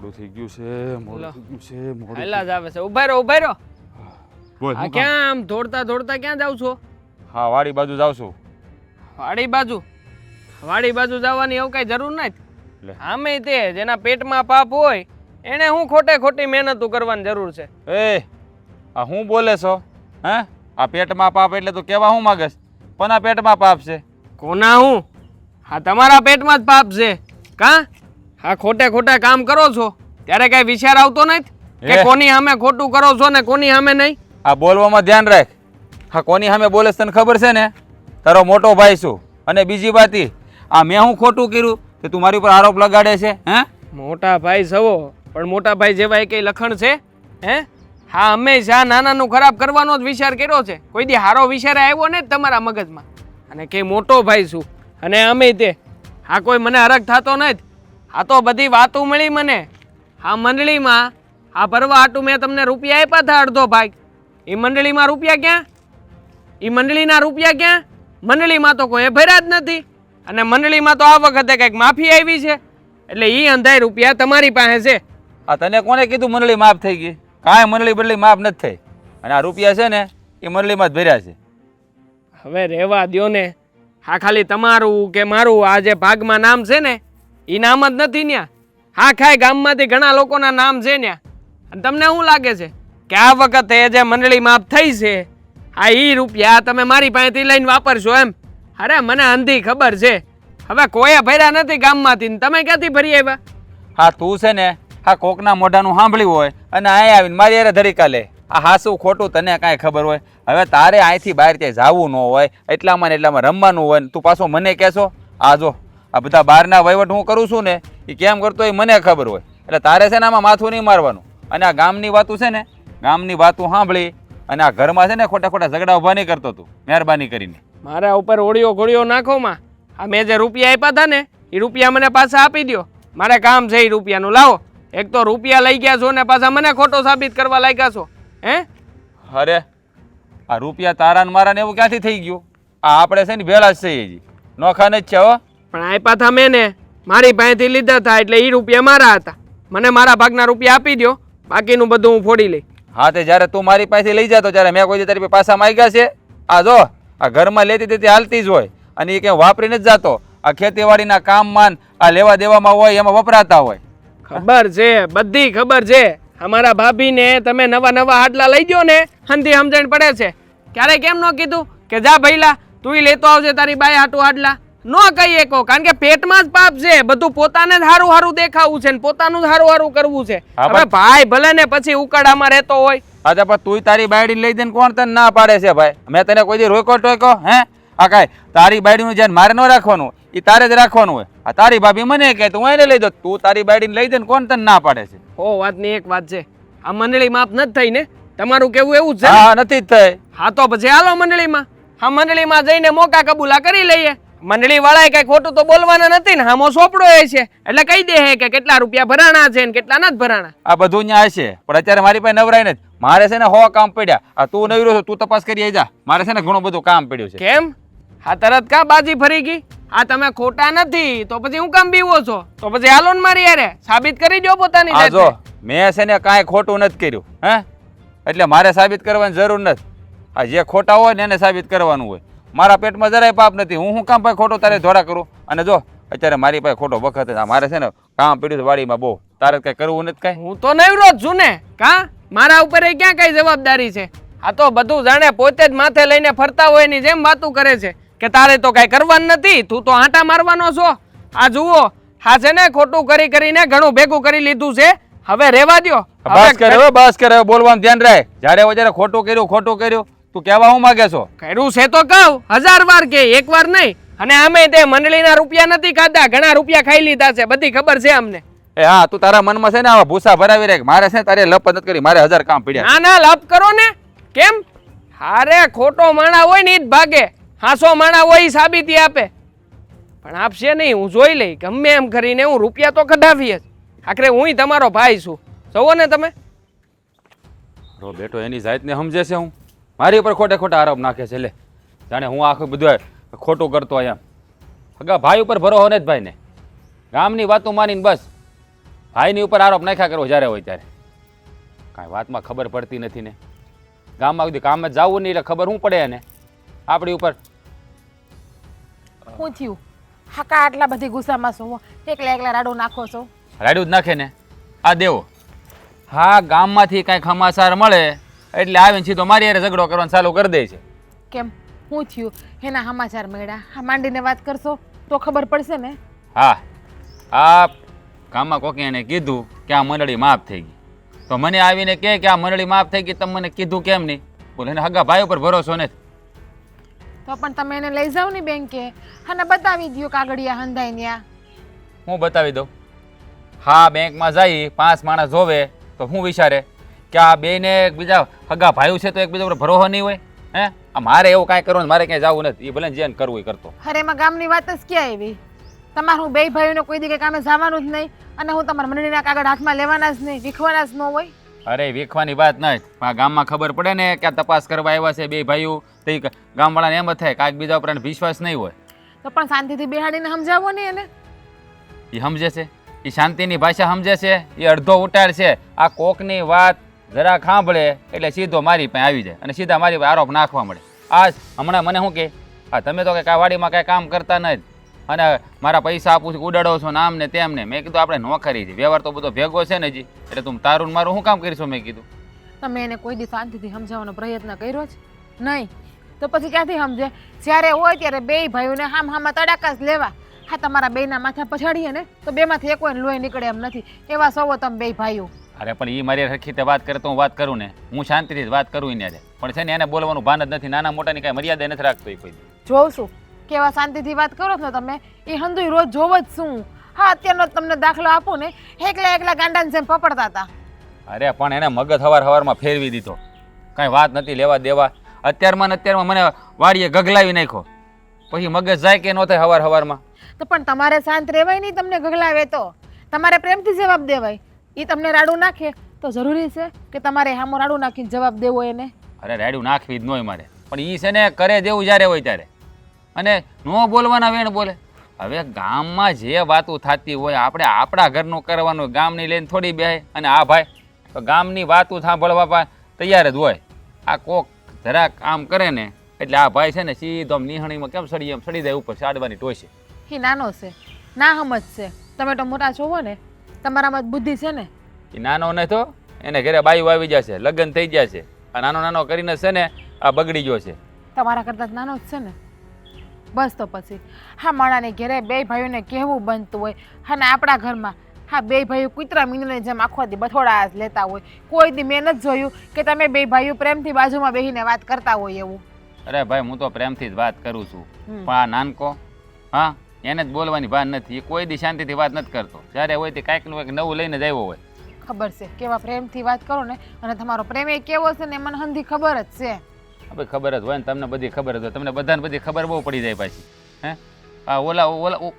મોડું થઈ ગયું છે મોડું હેલા જ આવે છે. ઉભા રહો બોલ આ ક્યાં આમ દોડતા દોડતા ક્યાં જાવ છો? હા વાડી બાજુ જાવ છું. વાડી બાજુ જવાની એવું કઈ જરૂર લે. નથી. આમે તે જેના પેટમાં પાપ હોય એને હું ખોટી મહેનતો કરવાની જરૂર છે. એ આ હું બોલે છો? હે આ પેટમાં પાપ એટલે તું કેવા હું માંગસ? કોના પેટમાં પાપ છે? કોના હું? હા તમારા પેટમાં જ પાપ છે કા? હા ખોટા કામ કરો છો ત્યારે કઈ વિચાર આવતો નથી કે કોની સામે ખોટું કરો છો ને કોની સામે નહીં? આ બોલવામાં ધ્યાન રાખ. હા કોની સામે બોલે તને ખબર છે ને? તારો મોટો ભાઈ છું. અને બીજી વાત આ મેં હું ખોટું કર્યું કે તું મારી ઉપર આરોપ લગાડે છે? હે મોટા ભાઈ સવો પણ મોટા ભાઈ જેવા કઈ લખણ છે? હે હા હંમેશા નાનાનું ખરાબ કરવાનો જ વિચાર કર્યો છે. કોઈ દી હારો વિચાર આવ્યો ને તમારા મગજમાં? અને કે મોટો ભાઈ છું અને અમે તે હા કોઈ મને હરખ થતો નથી. આ તો બધી વાતો મળી મને. આ મંડળીમાં આ ભરવા હાટું મેં તમને રૂપિયા આપ્યા હતા અડધો ભાગ. એ મંડળીમાં રૂપિયા ક્યાં? એ મંડળીના રૂપિયા ક્યાં? મંડળીમાં તો કોઈ ભર્યા જ નથી. અને મંડળીમાં તો આ વખતે કંઈક માફી આવી છે એટલે એ અંધાઈ રૂપિયા તમારી પાસે છે. આ તને કોને કીધું મંડળી માફ થઈ ગઈ? કાંઈ મંડળી બદલી માફ નથી થઈ. અને આ રૂપિયા છે ને એ મંડળીમાં જ ભર્યા છે. હવે રહેવા દ્યો ને. હા ખાલી તમારું કે મારું આ જે ભાગમાં નામ છે ને એ નામ જ નથી ન્યા. હા ખાય ગામમાંથી ઘણા લોકોના નામ છે ન્યા. અને તમને શું લાગે છે કે આ વખતે જે મંડળી માફ થઈ છે આ ઈ રૂપિયા તમે મારી પાસેથી લઈને વાપરશો એમ? અરે મને અંધી ખબર છે. હવે કોઈએ ભર્યા નથી ગામમાંથી ને તમે ક્યાંથી ભરી આવ્યા? હા તું છે ને હા કોકના મોઢાનું સાંભળ્યું હોય અને અહીંયા આવીને મારી યારે ધરીકા લે. આ હાસું ખોટું તને કાંઈ ખબર હોય? હવે તારે અહીંથી બહાર ક્યાંય જવું ન હોય એટલામાં ને એટલામાં રમવાનું હોય ને તું પાછો મને કહેશો? આ જો આ બધા બહારના વહીવટ હું કરું છું ને એ કેમ કરતો એ મને ખબર હોય. એટલે તારે છે ને આમાં માથું નહીં મારવાનું. અને આ ગામની વાતું છે ને ગામની વાતું સાંભળી અને આ ઘરમાં છે ને ખોટા ઝઘડા ઊભા નહીં કરતો તું મહેરબાની કરીને. મારા ઉપર ઓળિયો ઘોડિયો નાખો માં. આ મેં જે રૂપિયા આપ્યા હતા ને એ રૂપિયા મને પાછા આપી દો. મારે કામ છે એ રૂપિયાનું. લાવો. એક તો રૂપિયા લઈ ગયા છો ને પાછા મને ખોટો સાબિત કરવા લાગ્યા છો. હે અરે આ રૂપિયા તારા ને મારા ને એવું ક્યાંથી થઈ ગયું? આ આપણે છે ને ભેળા જ છે હજી નોખા જ છે હો. પણ આપ્યા હતા મેં ને મારી પાસેથી લીધા હતા એટલે એ રૂપિયા મારા હતા. મને મારા ભાગના રૂપિયા આપી દો બાકીનું બધું હું ફોડી લઈ. હા તે જ્યારે તું મારી પાસેથી લઈ જતો ત્યારે મેં કોઈ તારી પાછા માંગ્યા છે? આ જો આ ઘરમાં લેતી તેથી હાલતી જ હોય અને એ ક્યાંય વાપરીને જ જાતો. આ ખેતીવાડીના કામમાં આ લેવા દેવામાં હોય એમાં વપરાતા હોય. ખબર છે બધી ખબર છે. અમારા ભાભીને તમે નવા હાડલા લઈ દો ને હંધી સમજણ પડે છે. ક્યારે કેમ ન કીધું કે જા ભઈલા તું લેતો આવજે તારી બાઈ હાટું હાડલા? ન કહી શકો કારણ કે પેટમાં જ પાપ છે. બધું પોતાને જ હારું દેખાવું છે ને પોતાનું જ હારું કરવું છે. હવે ભાઈ ભલે ને પછી ઉકાળામાં રહેતો હોય. અચ્છા પણ તું તારી બાયડી લઈ દે કોણ તને ના પાડે છે ભાઈ? મેં તને કોઈ દી રોક્યો ટોક્યો? હે આ કાંઈ તારી બાયડીનું ધ્યાન મારે ન રાખવાનું એ તારે જ રાખવાનું હોય. આ તારી ભાભી મને કહે તું એને લઈ દો. તું તારી બાયડીને લઈ દે ને કોણ તને ના પાડે છે? ઓ વાતની એક વાત છે આ મંડળી માફ નથી થઈ ને તમારું કેવું એવું છે? હા નથી જ થઈ. હા તો પછી હાલો મંડળીમાં. હા મંડળીમાં જઈને મોકા કબૂલા કરી લઈએ. મંડળી વાળાએ કઈ ખોટું તો બોલવાના નથી ને. હામો સોપડો એ છે એટલે કહી દે કે કેટલા રૂપિયા ભરાણા છે ને કેટલા નથી ભરાણા. આ બધું ન્યા છે પણ અત્યારે મારી પાસે નવરાય નથી. મારે છે ને કામ પડ્યા. આ તું નવરો છો તું તપાસ કરી આવી જા. મારે છે ને ઘણું બધું કામ પડ્યું છે. કેમ? હા તરત કા બાજી ફરી ગઈ? આ તમે ખોટા નથી તો પછી હું કામ બીવો છો? તો પછી હાલો ને મારી યારે સાબિત કરી દો પોતાની જાતે. જો મેં છે ને કાંઈ ખોટું નથી કર્યું. હે એટલે મારે સાબિત કરવાની જરૂર નથી. આ જે ખોટા હોય ને એને સાબિત કરવાનું હોય. મારા પેટમાં જરાય પાપ નથી. હું કામ ભાઈ ખોટો તારે ધોરા કરું? અને જો અત્યારે મારી પાસે ખોટો વખત મારે છે ને કામ પડ્યું છે વાડીમાં બહુ. તારે કઈ કરવું નથી કઈ? હું તો નવરો જ છું ને. કા મારા ઉપર ક્યાં કઈ જવાબદારી છે? આ તો બધું જાણે પોતે જ માથે લઈને ફરતા હોય ની જેમ વાતું કરે છે કે તારે તો કઈ કરવાનું નથી. તું તો આંટા મારવાનો છો. આ જુઓ હા છે ને ખોટું કરીને ઘણું ભેગું કરી લીધું છે. હવે રેવા દો. બસ કરે બોલવાનું ધ્યાન રાખ. જયારે ખોટું કર્યું તું કેવા હું માંગે છો? કર્યું છે તો કહું 1000 વાર કે એક વાર નહીં. અને અમે તે મંડળીના રૂપિયા નથી ખાધા ઘણા રૂપિયા ખાઈ લીધા છે બધી ખબર છે અમને. એ હા તું તારા મનમાં છે ને આવા ભૂસા ભરાવી રાખ. મારે છે તારે લપ નથી કરી. મારે 1000 કામ પડ્યા. ના લપ કરો ને. કેમ? હારે ખોટો માણા હોય ને ઈ જ ભાગે. હાસો માણા હોય ઈ સાબિતી આપે પણ આપશે નહીં. હું જોઈ લઈ ગમે એમ કરીને હું રૂપિયા તો કઢાવીએ જ. આખરે હું તમારો ભાઈ છું. જોવો ને તમે બેટો એની જાતને સમજે છે. હું મારી ઉપર ખોટા આરોપ નાખે છે. લે જાણે હું આખું બધું ખોટું કરતો એમ. હગા ભાઈ ઉપર ભરોસો ને જ ભાઈ ને ગામની વાતો માનીને બસ ભાઈની ઉપર આરોપ નાખ્યા કરવો જ્યારે હોય ત્યારે કાંઈ વાતમાં ખબર પડતી નથી ને ગામમાં સુધી કામ જ જવું નહીં એટલે ખબર શું પડે એને આપણી ઉપર શું થયું હાકા આટલા બધી ગુસ્સામાં છો એકલા એકલા રાડું નાખો છો રાડ્યું જ નાખે ને આ દેવો હા ગામમાંથી કાંઈ ખમાસાર મળે એટલે આવીને સીધો મારી હારે ઝઘડો કરવાનું ચાલુ કરી દે છે કેમ શું થયું એના સમાચાર મળ્યા હા માંડીને વાત કરશો તો ખબર પડશે ને હા આ ગામમાં કોકે એને કીધું કે આ મંડળી માફ થઈ ગઈ તો મને આવીને કહે કે આ મંડળી માફ થઈ ગઈ તમે મને કીધું કેમ નહીં બોલે એને હગા ભાઈ ઉપર ભરોસો નથી તો પણ તમે એને લઈ જાઓ ને બેંકે અને બતાવી દો કાગળિયા હંધાઈ ન્યા હું બતાવી દઉં હા બેંકમાં જઈ 5 માણસ જોવે તો હું વિચારે કે આ બેને એકબીજા હગા ભાઈઓ છે તો એકબીજા ઉપર ભરોસો નહીં હોય હે આ મારે એવું કાંઈ કરવાનું મારે ક્યાંય જવું નથી એ ભલે જેને કરવું એ કરતો અરે એમાં ગામની વાત જ ક્યાં આવી તમારું બે ભાઈઓને કોઈ દી કામે જવાનું જ નહીં અને હું તમારા મંડળીના કાગળ હાથમાં લેવાના જ નહીં વીખવાના જ ન હોય અરે વીખવાની વાત નહીં આ ગામમાં ખબર પડે ને કે આ તપાસ કરવા આવ્યા છે બે ભાઈઓ તો ઈ ગામવાળાને એમ જ થાય કે એકબીજા ઉપર એને વિશ્વાસ નહીં હોય તો પણ શાંતિથી બેહાડીને સમજાવો ને એને એ સમજે છે એ શાંતિની ભાષા સમજે છે એ અડધો ઉટાડ છે આ કોકની વાત જરા સાંભળે એટલે સીધો મારી પાસે આવી જાય અને સીધા મારી પાસે આરોપ નાખવા મળે આ હમણાં મને શું કહે હા તમે તો કાંઈ વાડીમાં કાંઈ કામ કરતા નથી અને મારા પૈસા આપું છું ઉડાડો છો ને આમ ને તેમ ને મેં કીધું આપણે નોકરી છે વ્યવહાર તો બધો ભેગો છે ને જી એટલે તું તારું ને મારું શું કામ કરીશું મેં કીધું તમે એને કોઈ દી શાંતિથી સમજાવવાનો પ્રયત્ન કર્યો છે નહીં તો પછી ક્યાંથી સમજે જ્યારે હોય ત્યારે બે ભાઈઓને હામાં તડાકા જ લેવા હા તમારા બેના માથા પછાડીએ ને તો બેમાંથી એક લોહી નીકળે એમ નથી એવા સૌ તમે બે ભાઈઓ અરે પણ એ મારી હરખી રીતે વાત કરે તો હું વાત કરું ને હું શાંતિથી જ વાત કરું એને પણ છે ને એને બોલવાનું ભાન જ નથી નાના મોટાની કાંઈ મર્યાદા નથી રાખતો એ કોઈ જોઉં છું કેવા શાંતિથી વાત કરો છો તમે એ હંધુય રોજ જોવ જ શું હા અત્યારનો તમને દાખલો આપું ને એકલા એકલા ગાંડાને જેમ પપડતા હતા અરે પણ એને મગજ હવારમાં ફેરવી દીધો કાંઈ વાત નથી લેવા દેવા અત્યારમાં મને વાડીએ ગગલાવી નાખ્યો પછી મગજ જાય કે ન થાય હવારમાં તો પણ તમારે શાંત રહેવાય નહીં તમને ગગલાવે તો તમારે પ્રેમથી જવાબ દેવાય એ તમને રાડું નાખે તો જરૂરી છે કે તમારે હામો રાડું નાખીને જવાબ દેવો એને અરે રાડું નાખવી જ ન હોય મારે પણ એ છે ને કરે દેવું જ્યારે હોય ત્યારે અને ન બોલવાના વેણ બોલે હવે ગામમાં જે વાતો થતી હોય આપણે આપણા ઘરનું કરવાનું ગામની લઈને થોડી બેહે અને આ ભાઈ તો ગામની વાતો સાંભળવા તૈયાર જ હોય આ કોક જરાક આમ કરે ને એટલે આ ભાઈ છે ને સીધો નિહણીમાં કેમ સડી જાય ઉપર સાડવાની ટોશે એ નાનો છે ના સમજ છે તમે તો મોટા છો ને તમારામાં બુદ્ધિ છે ને એ નાનો નહીં તો એને ઘરે બાયું આવી જશે લગ્ન થઈ ગયા છે આ નાનો કરીને છે ને આ બગડી ગયો છે તમારા કરતાં જ નાનો જ છે ને બસ તો પછી હા માણાને ઘરે બે ભાઈઓને કહેવું બનતું હોય અને આપણા ઘરમાં હા બે ભાઈઓ કૂતરા મીંડળની જેમ આખો દી બથોડા જ લેતા હોય કોઈ દી મેં નથી જોયું કે તમે બે ભાઈઓ પ્રેમથી બાજુમાં બેસીને વાત કરતા હોય એવું અરે ભાઈ હું તો પ્રેમથી જ વાત કરું છું પણ આ નાનકો હા એને જ બોલવાની ભાન નથી એ કોઈ દી શાંતિથી વાત નથી કરતો જ્યારે હોય તે કાંઈક ને નવું લઈને જ આવ્યો હોય ખબર છે કેવા પ્રેમથી વાત કરો ને અને તમારો પ્રેમ એ કેવો છે ને મને હંધી ખબર જ છે હવે ખબર જ હોય ને તમને બધી ખબર જ હોય તમને બધાને બધી ખબર બહુ પડી જાય પાછી હે આ ઓલા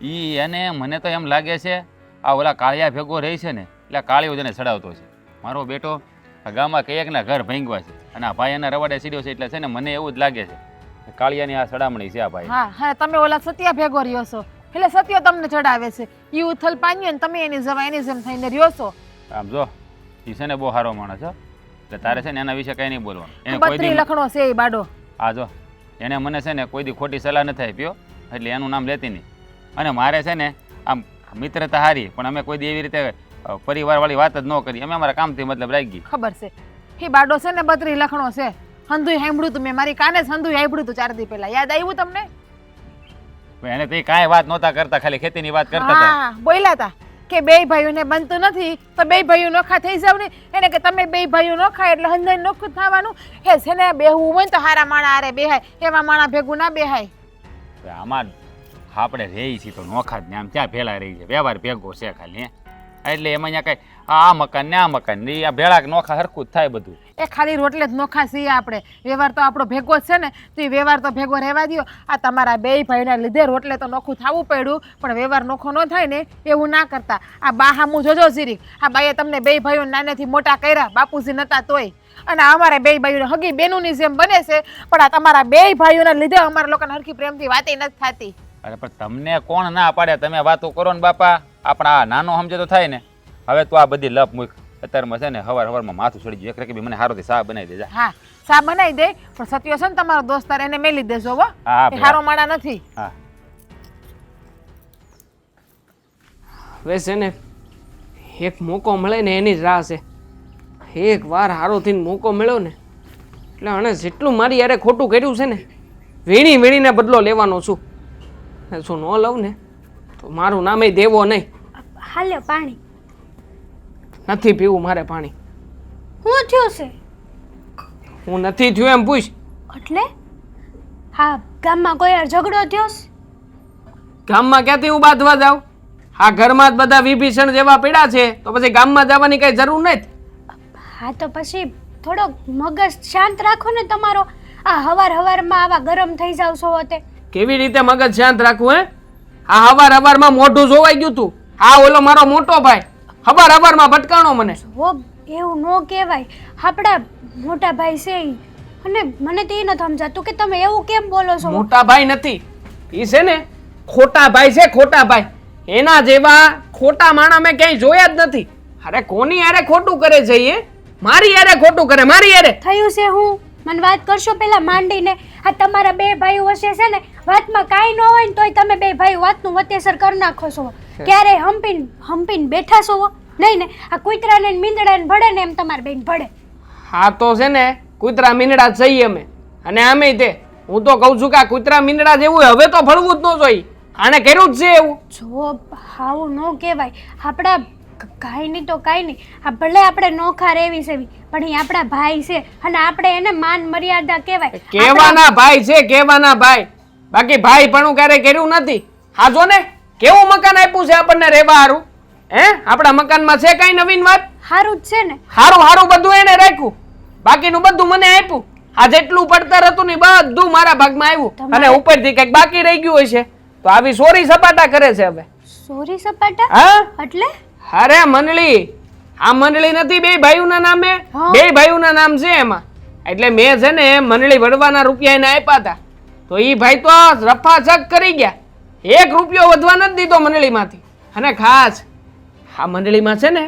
ઈ એને મને તો એમ લાગે છે આ ઓલા કાળિયા ભેગો રહી છે ને એટલે કાળિયો જ એને ચડાવતો છે મારો બેટો આ ગામમાં કઈકના ઘર ભાંગવા છે અને આ ભાઈ એના રવાડે સીડ્યો છે એટલે છે ને મને એવું જ લાગે છે કાળિયાની આ સડામણી છે આ ભાઈ હા હા તમે ઓલા સત્યા ભેગો રહ્યો છો એટલે સત્યો તમને ચડાવે છે ઈ ઉથલ પાન્યો ને તમે એની જવા એની જેમ થઈને રહ્યો છો આમ જો ઈ છે ને બહુ સારો માણસ છે એટલે તારે છે ને એના વિશે કઈ નહીં બોલવાનું એને કોઈ બત્રી લખણો છે એ બાડો આ જો એને મને છે ને કોઈ દી ખોટી સલાહ નથી આપ્યો એટલે એનું નામ લેતી નહીં અને મારે છે ને આમ મિત્રતા હારી પણ અમે કોઈ દી એવી રીતે પરિવારવાળી વાત જ ન કરી અમે અમારા કામથી મતલબ રાખી ખબર છે એ બાડો છે ને બત્રી લખણો છે હંધુય સાંભળ્યું તું મેં મારી કાને જ હંધુય સાંભળ્યું તું 4 દી પહેલા યાદ આવ્યું તમને એને તો કાંઈ વાત નહોતા કરતા ખાલી ખેતીની વાત કરતા હતા હા બોલ્યા હતા કે બે ભાઈઓને બનતું નથી તો બે ભાઈઓ નોખા થઈ જાવ ને એને કે તમે બે ભાઈઓ નોખા એટલે હંધાઈ નોખું થવાનું હે છે ને બેહવું હોય ને તો હારા માણા હારે બેહાય એવા માણા ભેગું ના બેહાય આમાં આપણે રહી છીએ તો નોખા જ ને આમ ક્યાં ભેળા રહી છે વ્યવહાર ભેગો છે ખાલી એટલે એમાં અહીંયા કઈ આ મકાન ને આ મકાન ને આ ભેળા નોખા હરખું જ થાય બધું એ ખાલી રોટલે જ નોખા છીએ આપણે વ્યવહાર તો આપણો ભેગો જ છે ને તો એ વ્યવહાર તો ભેગો રહેવા દો આ તમારા બે ભાઈના લીધે રોટલે તો નોખું થવું પડ્યું પણ વ્યવહાર નોખો ન થાય ને એવું ના કરતા આ બા હામું જોજો સીરીક આ બાઈએ તમને બે ભાઈઓ નાનેથી મોટા કર્યા બાપુજી નતા તોય અને અમારે બે ભાઈઓને હગી બેનુની જેમ બને છે પણ આ તમારા બે ભાઈઓના લીધે અમારા લોકોને હરખી પ્રેમથી વાતે નથી થતી અરે પણ તમને કોણ ના પાડે તમે વાતો કરો ને બાપા આપણા નાનો સમજે તો થાય ને હવે તું આ બધી લપ મૂક. અત્યારમાં છે ને હવારમાં માથું ચડી ગયું. એક રકી મને હારોથી સા બનાવી દેજા. હા સા બનાવી દે, પણ સત્યો છે ને તમારો દોસ્તાર, એને મેલી દેજો હો. હા એ હારો માણા નથી. હા હવે છે ને એક મોકો મળે ને એની જ રાહ છે. એક વાર હારો થઈને મોકો મળ્યો ને એટલે આણે જેટલું મારી યારે ખોટું કર્યું છે ને વીણી વીણીને બદલો લેવાનો છું. ને જો ન લઉં ને તો મારું નામે દેવો નહીં. હાલ્યો પાણી. નથી પીવું મારે પાણી. હું થયું છે હું નથી થયું એમ પૂછ. એટલે હા ગામમાં કોઈ વાર ઝઘડો થયો છે? ગામમાં ક્યાંથી હું બાંધવા જાઉં? આ ઘરમાં જ બધા વિભીષણ જેવા પીડા છે તો પછી ગામમાં જવાની કઈ જરૂર નથી. હા તો પછી થોડોક મગજ શાંત રાખો ને તમારો. આ હવારમાં આવા ગરમ થઈ જાવ છો તે. કેવી રીતે મગજ શાંત રાખવું હે? આ હવારમાં મોઢું જોવાઈ ગયું તું. આ ઓલો મારો મોટો ભાઈ હવારમાં ભટકાણો મને. ઓ એવું ન કહેવાય. આપણા મોટા ભાઈ છે ઈ. અને મને તો એ નથી સમજાતું કે તમે એવું કેમ બોલો છો. મોટા ભાઈ નથી, ઈ છે ને ખોટા ભાઈ છે. ખોટા ભાઈ એના જેવા ખોટા માણા મેં ક્યાંય જોયા જ નથી. અરે કોની યારે ખોટું કરે છે એ? મારી યારે ખોટું કરે, મારી યારે. થયું છે હું મને વાત કરશો પેલા માંડીને. આ તમારા બે ભાઈઓ વચ્ચે છે ને વાતમાં કાંઈ ન હોય ને તોય તમે બે ભાઈઓ વાતનું વતેસર કરી નાખો છો. ક્યારે હંપીને બેઠા છો નહીં ને? આ કૂતરાને મીંદડાને ભળે ને એમ તમારે બેન ભળે. હા તો છે ને કૂતરા મીંદડા જઈએ અમે. અને આમે તે હું તો કહું છું કે આ કૂતરા મીંદડા જેવું હવે તો ભળવું જ ન જોઈએ. આને કર્યું જ છે એવું. જો આવું ન કહેવાય. આપણા કાંઈ નહીં તો કાંઈ નહીં. આ ભલે આપણે નોખા રેવી સેવી પણ એ આપણા ભાઈ છે અને આપણે એને માન મર્યાદા કહેવાય. કહેવાના ભાઈ છે, કહેવાના ભાઈ. બાકી ભાઈ પણ ક્યારે કર્યું નથી. હા જો ને કેવું મકાન આપ્યું છે આપણને રહેવા હારું. હે આપણા મકાનમાં છે કઈ નવીન વાત? સારું જ છે ને. હારું બધું એને રાખ્યું, બાકીનું બધું મને આપ્યું. આ જેટલું પડતર હતું ને બધું મારા ભાગમાં આવ્યું અને ઉપરથી કઈક બાકી રહી ગયું હશે તો આવી સોરી સપાટા કરે છે હવે. સોરી સપાટા હા એટલે? અરે મંડળી, આ મંડળી નથી બે ભાઈઓના નામે. બે ભાઈઓના નામ છે એમાં. એટલે મેં છે ને મંડળી વડવાના રૂપિયા એને આપ્યા હતા તો ઈ ભાઈ તો રફાચક કરી ગયા. 1 રૂપિયો વધવા નથી દીધો મંડળીમાંથી. અને ખાસ આ મંડળીમાં છે ને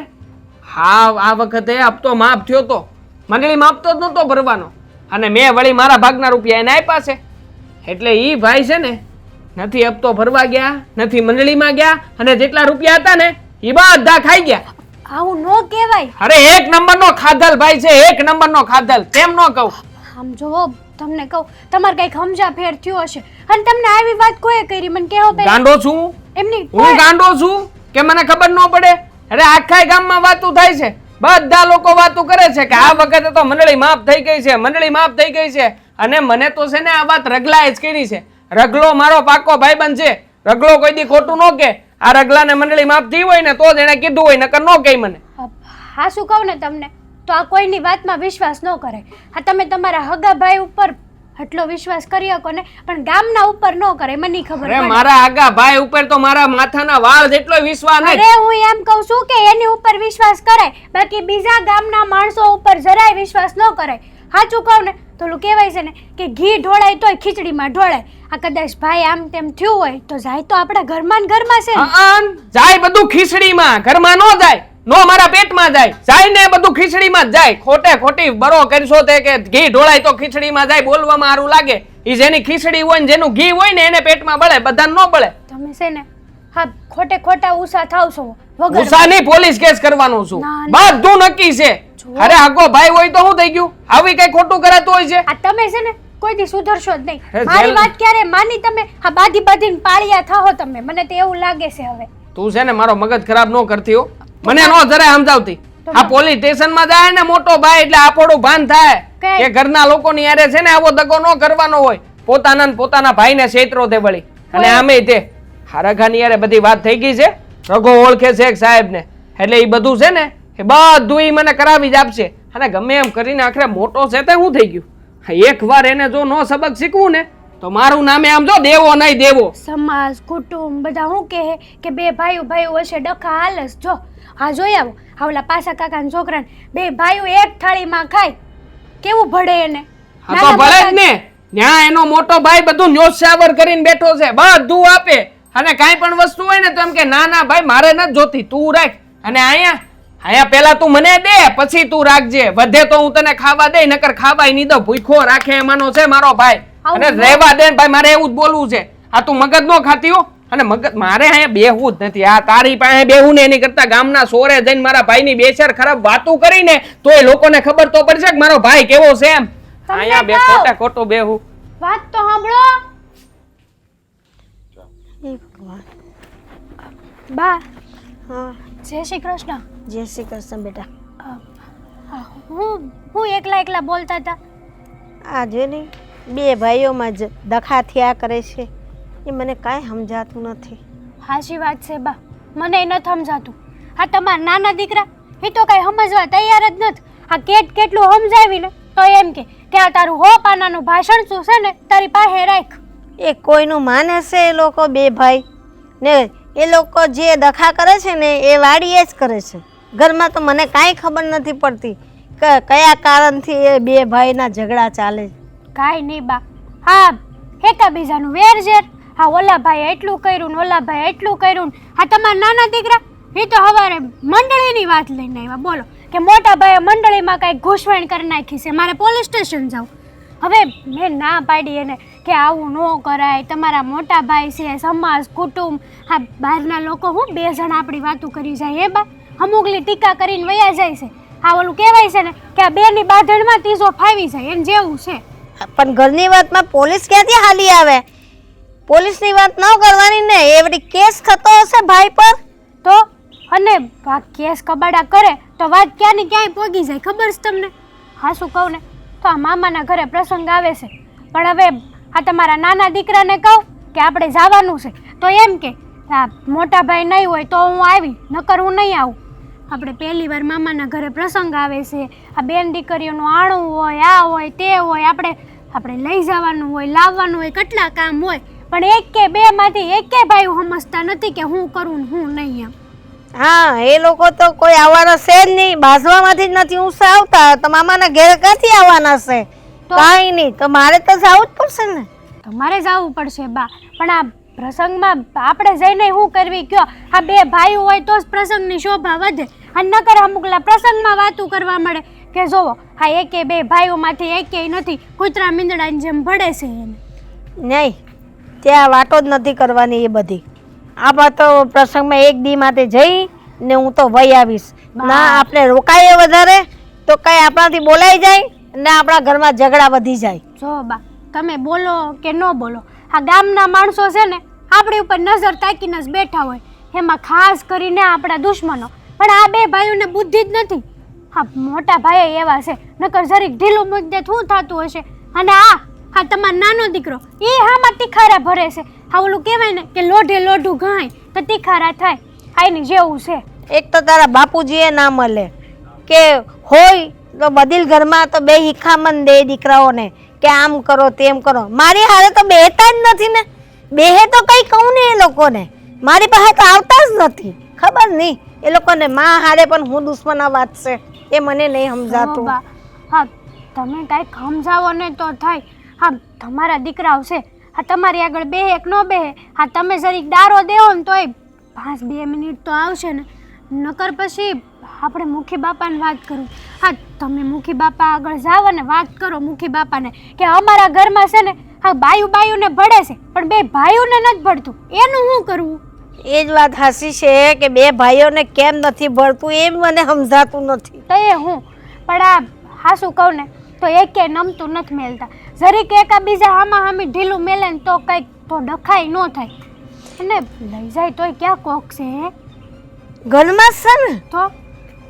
આ વખતે હપ્તો માફ થયો તો મંડળીમાં હપ્તો જ નહોતો ભરવાનો અને મેં વળી મારા ભાગના રૂપિયા એને આપ્યા છે. એટલે ઈ ભાઈ છે ને નથી હપ્તો ભરવા ગયા, નથી મંડળીમાં ગયા અને જેટલા રૂપિયા હતા ને ઈ બધા ખાઈ ગયા. આવું ન કહેવાય. અરે 1 નંબરનો ખાધલ ભાઈ છે, 1 નંબરનો ખાધલ. કેમ ન કહું? આમ જોવો તમને કહું તમારે કઈક સમજા ફેર થયો હશે અને તમને આવી વાત કોઈ કરી મને કેવો પહેલા. ગાંડો છું એમની હું? ગાંડો છું કે મને ખબર ન પડે? અરે આખા ગામમાં વાતું થાય છે, બધા લોકો વાતું કરે છે કે આ વખતે તો મંડળી માફ થઈ ગઈ છે, મંડળી માફ થઈ ગઈ છે. અને મને તો છે ને આ વાત રગલાએ જ કરી છે. રગલો મારો પાકો ભાઈબંધ છે. રગલો કોઈ દી ખોટું ન કે. આ રગલાને મંડળી માફ થઈ હોય ને તો જ એને કીધું હોય, નકર ન કહે મને. હા શું કહું ને તમને તો આ કોઈની વાતમાં વિશ્વાસ ન કરે. આ તમે તમારા હગા ભાઈ ઉપર આટલો વિશ્વાસ કરી શકો ને પણ ગામના ઉપર ન કરે. મને ખબર અરે મારા આગા ભાઈ ઉપર તો મારા માથાના વાળ જેટલો વિશ્વાસ નહીં. અરે હું એમ કહું છું કે એની ઉપર વિશ્વાસ કરાય બાકી બીજા ગામના માણસો ઉપર જરાય વિશ્વાસ ન કરાય. સાચું કહું ને તો ઓલું કહેવાય છે ને કે ઘી ઢોળાય તોય ખીચડીમાં ઢોળાય. આ કદાચ ભાઈ આમ તેમ થયું હોય તો જાય તો આપણા ઘરમાં ને ઘરમાં છે ને. જાય બધું ખીચડીમાં, ઘરમાં ન જાય. નો મારા પેટમાં જાય. જાય ને બધું ખીચડીમાં જ જાય. ખોટે ખોટી બરો કરશો તે કે ઘી ઢોળાય તો ખીચડીમાં જાય. બોલવામાં સારું લાગે. ઈ જેની ખીચડી હોય ને જેનું ઘી હોય ને એને પેટમાં બળે, બધાને ન બળે. તમે છે ને હા ખોટે ખોટા ઉષા થાવ છો વગર. ઉષાની પોલીસ કેસ કરવાનો છું. ના, બધું નક્કી છે. અરે આગો ભાઈ હોય તો શું થઈ ગયું? આવી કઈ ખોટું કરાતું હોય છે? આ તમે છે ને કોઈ દી સુધરશો જ નહીં. હે, મારી જેલ- વાત ક્યારે માની તમે? આ બાંધીને પાળિયા થાઓ તમે. મને તો એવું લાગે છે હવે. તું છે ને મારો મગજ ખરાબ ન કરતી હો. મને નો જરાય સમજાવતી. આ પોલીસ સ્ટેશનમાં જાય ને મોટો ભાઈ એટલે આપણું ભાન થાય કે ઘરના લોકોની યારે છે ને આવો દગો ન કરવાનો હોય. પોતાના ને પોતાના ભાઈને છેતરો તે વળી. અને આમે તે હારાખાની યારે બધી વાત થઈ ગઈ છે. રઘો ઓળખે છે એક સાહેબને એટલે એ બધું છે ને એ બધું ઈ મને કરાવી જ આપશે. અને ગમે એમ કરીને આખરે મોટો છે તે હું થઈ ગયું. એક વાર એને જો નો સબક શીખવું ને તો મારું નામે આમ જો દેવો નહીં દેવો. સમાજ કુટુંબ બધા શું કહે કે બે ભાઈઓ વચ્ચે ડખા હાલસ. જો હા જોઈ આવો આવલા પાસા કાકાના છોકરાને બે ભાઈઓ એક થાળીમાં ખાય કેવું ભળે એને. હા તો ભલે જ ને. ન્યા એનો મોટો ભાઈ બધું ન્યોસાવર કરીને બેઠો છે, બધું આપે અને કાંઈ પણ વસ્તુ હોય ને તો એમ કે ના ના ભાઈ મારે નથી જોતી, તું રાખ. અને અહીંયા અહીંયા પેલા તું મને દે પછી તું રાખજે. વધે તો હું તને ખાવા દે, નકર ખાવાય નહીં દઉં. ભૂખો રાખે એમાંનો છે મારો ભાઈ. અને રહેવા દે ને ભાઈ, મારે એવું જ બોલવું છે. આ તું મગજ નો ખાતી હો. અને મગજ મારે અહીંયા બેહવું જ નથી. આ તારી પાસે બેહું ને એની કરતા ગામના સોરે જઈને મારા ભાઈની બેશર ખરાબ વાતું કરીને તોય લોકોને ખબર તો પડશે કે મારો ભાઈ કેવો છે એમ. અહીંયા બે ખોટા ખોટું બેહું. વાત તો સાંભળો. બા, હા, જય શ્રી કૃષ્ણ. જય શ્રી કૃષ્ણ બેટા. હું એકલા બોલતા હતા. આ જો ને બે ભાઈઓમાં જ દખા થયા કરે છે, એ મને કાંઈ સમજાતું નથી. હાચી વાત છે બા, મને નથી સમજાતું. આ તમારા નાના દીકરા એ તો કાંઈ સમજવા તૈયાર જ નથી. આ કેટલું સમજાવીને તો એમ કે આ તારું હો પાનાનું ભાષણ શું છે ને તારી પાસે રાખ. એ કોઈનું માને છે એ લોકો બે ભાઈ ને? એ લોકો જે દખા કરે છે ને એ વાડીએ જ કરે છે. ઘરમાં તો મને કાંઈ ખબર નથી પડતી કે કયા કારણથી એ બે ભાઈના ઝઘડા ચાલે. કાંઈ નહીં બા, હા એકાબીજાનું વેરઝેર. હા ઓલા ભાઈ એટલું કર્યું ને ઓલા ભાઈ એટલું કર્યું ને. હા તમારા નાના દીકરા એ તો હવારે મંડળીની વાત લઈને આવ્યા. બોલો કે મોટા ભાઈએ મંડળીમાં કાંઈક ઘૂસવાણ કરી નાખી છે, મારે પોલીસ સ્ટેશન જાઉં. હવે મેં ના પાડી એને કે આવું ન કરાય, તમારા મોટા ભાઈ છે, સમાજ કુટુંબ, હા બહારના લોકો હું બે જણ આપણી વાતો કરી જાય. એ બા અમુકલી ટીકા કરીને વયા જાય છે. આ ઓલું કહેવાય છે ને કે આ બેની બાંધણમાં ત્રીજો ફાવી જાય એમ જેવું છે. પણ ઘરની વાતમાં પોલીસ ક્યાંથી હાલી આવે? પોલીસની વાત ન કરવાની ને. એવડી કેસ થતો હશે ભાઈ પર તો, અને આ કેસ કબાડા કરે તો વાત ક્યાંની ક્યાંય પોગી જાય ખબર છે તમને. હા શું કહું ને તો આ મામાના ઘરે પ્રસંગ આવે છે, પણ હવે આ તમારા નાના દીકરાને કહું કે આપણે જવાનું છે તો એમ કે આ મોટા ભાઈ નહીં હોય તો હું આવી, નકર હું નહીં આવું. આપણે પહેલી વાર મામાના ઘરે પ્રસંગ આવે છે, આ બેન દીકરીઓનું આણું હોય, આ હોય તે હોય, આપણે લઈ જવાનું હોય, લાવવાનું હોય, કેટલા કામ હોય, પણ એક કે બે માંથી એકે ભાઈ સમજતા નથી કે હું કરું ને હું નહીં એમ. હા, એ લોકો તો કોઈ આવવાના છે જ નહીં. બાજવામાંથી જ નથી ઊંસા આવતા. તો મામાના ઘેર ક્યાંથી આવવાના છે? કાંઈ નહીં, તો મારે તો જવું જ પડશે ને. તમારે જવું પડશે બા, પણ આ પ્રસંગમાં આપણે જઈને શું કરવી કયો? આ બે ભાઈઓ હોય તો જ પ્રસંગની શોભા વધે. અને નકર અમુકલા પ્રસંગમાં વાતું કરવા મળે કે જોવો હા એકે બે ભાઈઓમાંથી એકેય નથી, કૂતરા મીંદડાની જેમ ભળે છે એને. નહીં, ત્યાં વાતો જ નથી કરવાની એ બધી. આ તો પ્રસંગમાં એક દી માટે જઈ ને હું તો વહી આવીશ. ના આપણે રોકાઈએ વધારે તો કઈ આપણાથી બોલાઈ જાય ને આપણા ઘરમાં ઝઘડા વધી જાય. જો બા તમે બોલો કે ન બોલો, આ ગામના માણસો છે ને આપણી ઉપર નજર તાકીને જ બેઠા હોય, એમાં ખાસ કરીને આપણા દુશ્મનો. પણ આ બે ભાઈઓને બુદ્ધિ જ નથી. હા મોટા ભાઈ એવા છે, નકર જરીક ઢીલું મુદ્દે શું થતું હશે. અને હા તમારો નાનો દીકરો એ હામાં તીખારા ભરે છે. હા ઓલું કહેવાય ને કે લોઢે લોઢું ઘાય તો તીખારા થાય. આની જેવું છે. એક તો તારા બાપુજીએ ના મળે કે હોય તો બદીલ ઘરમાં તો બે હિખામણ દે દીકરાઓને કે આમ કરો તેમ કરો. મારી હારે તો બેહતા જ નથી ને. બેહે તો કઈ કહું ને એ લોકોને, મારી પાસે તો આવતા જ નથી. ખબર નહીં એ લોકોને માં હારે પણ હું દુશ્મના વાત છે એ મને નહીં સમજાતું. હા તમે કાંઈક સમજાવો ને તો થાય. હા તમારા દીકરાઓ છે, હા તમારી આગળ બેહે કે ન બેહે, હા તમે જરીક દારો દેવો ને તોય 5-2 મિનિટ તો આવશે ને. નકર પછી આપણે મુખી બાપાને વાત કરું. હા તમે મુખી બાપા આગળ જાઓ અને વાત કરો મુખી બાપાને કે અમારા ઘરમાં છે ને હા બાયુને ભળે છે પણ બે ભાઈઓને નથી ભળતું, એનું શું કરવું? એ જ વાત હાસી છે કે બે ભાઈઓને કેમ નથી ભળતું એ મને સમજાતું નથી. તો એ હું પણ આ હાસું કહું ને તો એકે નમતું નથી મેલતા. જરીક એકાબીજા હામાં હામી ઢીલું મેલે ને તો કંઈક તો ડખાઈ ન થાય. અને લઈ જાય તોય ક્યાં કોક છે ઘરમાં છે ને તો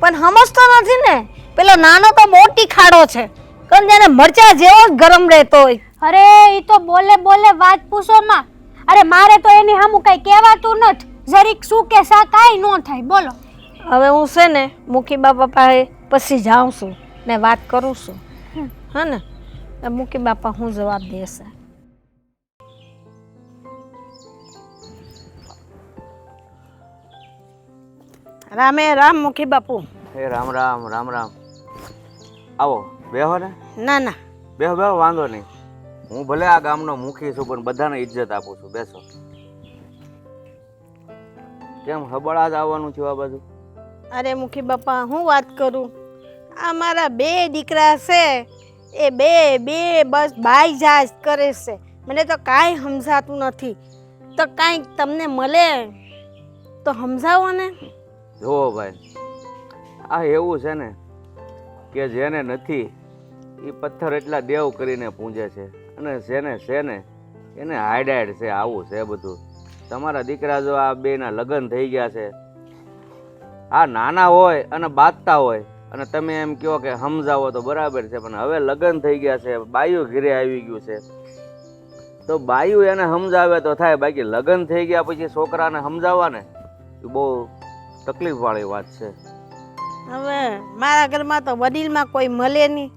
પણ સમજતો નથી ને. પેલો નાનો તો મોટી ખાડો છે, કારણ જાણે મરચા જેવો જ ગરમ રહેતો હોય. અરે ઈ તો બોલે વાત પૂછો માં. અરે મારે તો એની સામું કઈ કહેવાતું નથી. જરીક શું કે સા કાંઈ ન થાય. બોલો હવે હું છે ને મુખી બાપા પાસે પછી જાઉં છું ને વાત કરું છું. હા ને મુખી બાપા હું જવાબ દેશે. રામે રામ મુખી બાપુ. હે રામ રામ રામ રામ. આવો બેહો ને. ના ના બેહો બેહો, વાંધો નહીં. હું ભલે આ ગામનો મુખી છું પણ બધાને ઇજ્જત આપું છું. બેસો. કેમ હબળા જ આવવાનું થયું આ બાજુ? અરે મુખી બાપા હું વાત કરું, આ મારા બે દીકરા છે એ બે બસ બાઈ જાજ કરે છે. મને તો કાંઈ સમજાતું નથી. તો કાંઈક તમને મળે તો સમજાવો ને. જુઓ ભાઈ, આ એવું છે ને કે જેને નથી એ પથ્થર એટલા દેવ કરીને પૂંજે છે, અને જેને છે ને એને હાઈડ છે. આવું છે બધું. તમારા દીકરા જો આ બેના લગ્ન થઈ ગયા છે, આ નાના હોય અને બાંધતા હોય અને તમે એમ કહો કે સમજાવો તો બરાબર છે, પણ હવે લગ્ન થઈ ગયા છે, બાયું ઘરે આવી ગયું છે, તો બાયું એને સમજાવે તો થાય. બાકી લગ્ન થઈ ગયા પછી છોકરાને સમજાવવા ને એ બહુ તકલીફવાળી વાત છે. હવે મારા ઘરમાં તો વડીલમાં કોઈ મળે નહીં.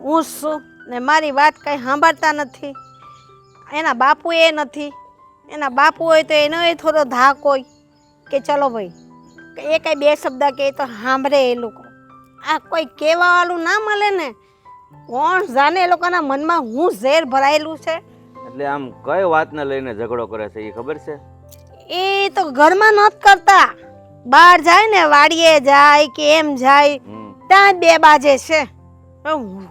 હું જ છું ને મારી વાત કંઈ સાંભળતા નથી. એના બાપુ એ નથી. એના બાપુ હોય તો એનો એ થોડો ધાક હોય કે ચલો ભાઈ એ કંઈ બે શબ્દ કહે તો સાંભળે એ લોકો. આ કોઈ કહેવાવાળું ના મળે ને. કોણ જાણે એ લોકોના મનમાં હું ઝેર ભરાયેલું છે. એટલે આમ કઈ વાતને લઈને ઝઘડો કરે છે એ ખબર છે? એ તો ઘરમાં નથી કરતા. બહાર જાય ને વાડીએ જાય કે એમ જાય ત્યાં બે બાજે છે.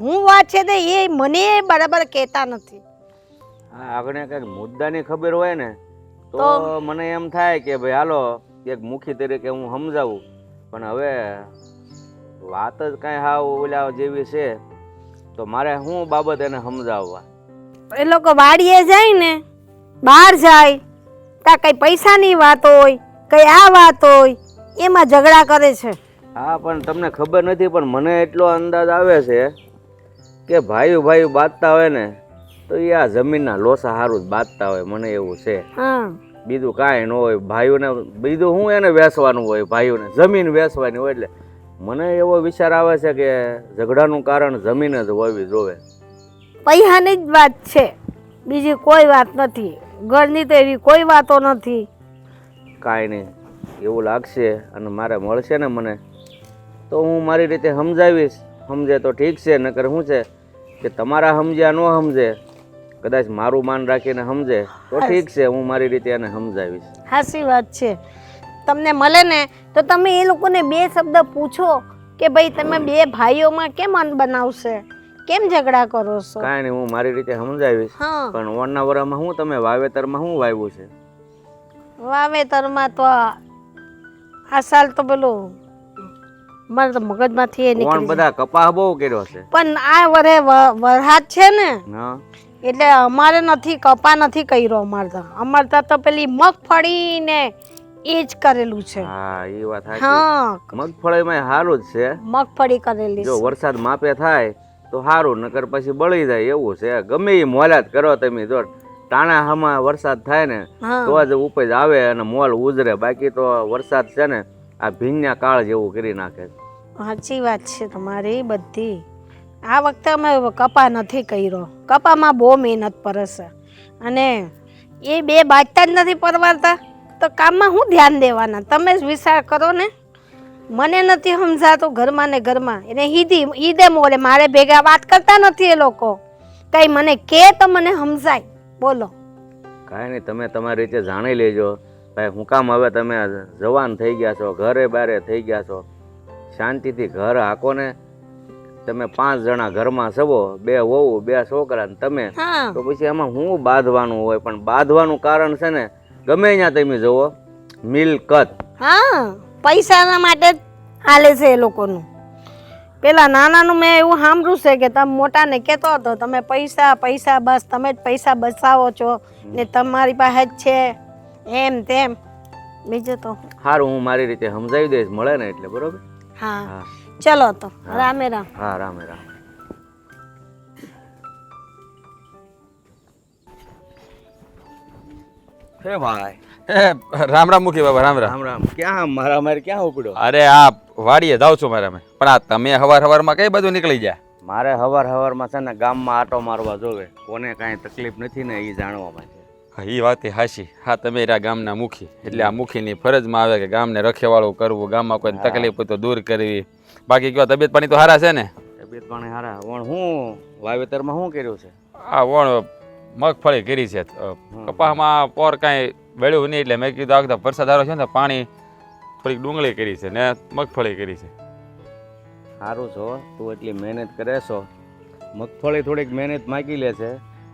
હું વાત છે તે એ મને બરાબર કહેતા નથી. હા, આગળ કઈક મુદ્દાની ખબર હોય ને તો મને એમ થાય કે ભાઈ હાલો એક મુખી તરીકે હું સમજાવું, પણ હવે વાત જ કઈ હાવ ઓલા જેવી છે તો મારે શું બાબત એને સમજાવવા? એ લોકો વાડીએ જાય ને બહાર જાય ત્યાં કઈ પૈસાની વાત હોય કઈ આ વાત હોય એમાં ઝઘડા કરે છે. હા, પણ તમને ખબર નથી, પણ મને એટલો અંદાજ આવે છે કે ભાઈ બાંધતા હોય ને તો એ આ જમીનના લોસા સારું જ બાંધતા હોય. મને એવું છે. હા, બીજું કાંઈ ન હોય. ભાઈઓને બીજું શું એને વેચવાનું હોય, ભાઈઓને જમીન વેચવાની હોય. એટલે મને એવો વિચાર આવે છે કે ઝઘડાનું કારણ જમીન જ હોવી જોવે. પૈસાની જ વાત છે, બીજી કોઈ વાત નથી. ઘરની તો એવી કોઈ વાતો નથી. કાંઈ નહીં, એવું લાગશે અને મારે મળશે ને મને તો હું મારી રીતે સમજાવીશ. સમજે તો ઠીક છે, નકર શું છે કે તમારા સમજ્યા ન સમજે, કદાચ મારું માન રાખીને સમજે તો ઠીક છે, હું મારી રીતે એને સમજાવીશ. સાચી વાત છે. તમને મળે ને તો તમે એ લોકોને બે શબ્દ પૂછો કે ભાઈ તમે બે ભાઈઓમાં કેમ અન બનાવશે, કેમ ઝઘડા કરો છો. કાંઈ નહીં, હું મારી રીતે સમજાવીશ. હા, પણ ઓણના વરામાં શું તમે વાવેતરમાં શું વાવ્યું છે? વાવેતરમાં તો આ સાલ તો પેલું મારે તો મગજમાંથી એ ઓણ નીકળી બધા કપાહ બહુ કર્યો છે. પણ આ વરે વરસાદ છે ને હા, એટલે અમારે નથી કપા નથી કર્યો. અમારે તો પેલી મગફળી ને એ જ કરેલું છે. હા, એ વાત સાચી. હા, મગફળીમાં સારું જ છે. મગફળી કરેલી જો છે. વરસાદ માપે થાય તો સારું, નકર પછી બળી જાય એવું છે. ગમે એ મોલાત કરો તમે, જો ટાણા હામાં વરસાદ થાય ને હા. તો જ ઉપજ આવે અને મોલ ઉજરે. બાકી તો વરસાદ છે ને આ ભીંગના કાળ જેવું કરી નાખે. સાચી વાત છે તમારી બધી. આ વખતે અમે કપા નથી કર્યો. કપામાં બહુ મહેનત પડે છે અને એ બે બાજતા જ નથી પરવારતા તો કામમાં શું ધ્યાન દેવાના? તમે જ વિચાર કરો ને. મને નથી સમજાતું ઘરમાં ને ઘરમાં. એને ઈદે મોડે મારે ભેગા વાત કરતા નથી એ લોકો. કઈ મને કે તો મને સમજાય. બોલો. કાંઈ નહીં, તમે તમારી રીતે જાણી લેજો. ભાઈ હું કામ હવે તમે જવાન થઈ ગયા છો, ઘરે બારે થઈ ગયા છો, શાંતિથી ઘર હાકો ને. તમે 5 જણા ઘરમાં સવો, 2 વહુ 2 છોકરા ને તમે, હા, તો પછી એમાં હું બાંધવાનું હોય? પણ બાંધવાનું કારણ છે ને ગમે ત્યાં તમે જુઓ મિલકત. હા, પૈસાના માટે જ હાલે છે એ લોકોનું. પેલા નાનાનું મેં એવું સાંભળ્યું છે કે તમે મોટાને કહેતો હતો તમે પૈસા પૈસા બસ તમે જ પૈસા બચાવો છો ને તમારી પાસે જ છે એમ તેમ. બીજું તો સારું, હું મારી રીતે સમજાવી દઈશ, મળે ને એટલે. બરોબર? હા, હા, ચલો તો રામે રામ. હા, રામે રામ. હે ભાઈ, રામ રામ મુખી બાબા, રામ રામ. રામ રામ. ક્યાં મારા મારે ક્યાં ઉપડ્યો? અરે આ વાડીએ જાઉં છું મારે. પણ આ તમે હવારમાં કઈ બધું નીકળી જાય? મારે હવારમાં છે ને ગામમાં આટો મારવા જોવે. કોને કાંઈ તકલીફ નથી ને એ જાણવા માટે. હા, એ વાત હાશી. હા, તમે રહ્યા ગામના મુખી એટલે આ મુખીની ફરજમાં આવે કે ગામને રખેવાળું કરવું, ગામમાં કોઈ તકલીફ હોય તો દૂર કરવી. બાકી કયો તબિયત પાણી તો સારા છે ને? તબિયત પાણી સારા. વણ હું વાવેતરમાં શું કર્યું છે? આ વણ મગફળી કરી છે. કપાસમાં પોર કાંઈ વેળ્યું નહીં એટલે મેં કીધું આ વખતે વરસાદ આવ્યો છે ને પાણી થોડીક ડુંગળી કરી છે ને મગફળી કરી છે. સારું છો, તું એટલી મહેનત કરે છો. મગફળી થોડીક મહેનત માગી લે છે.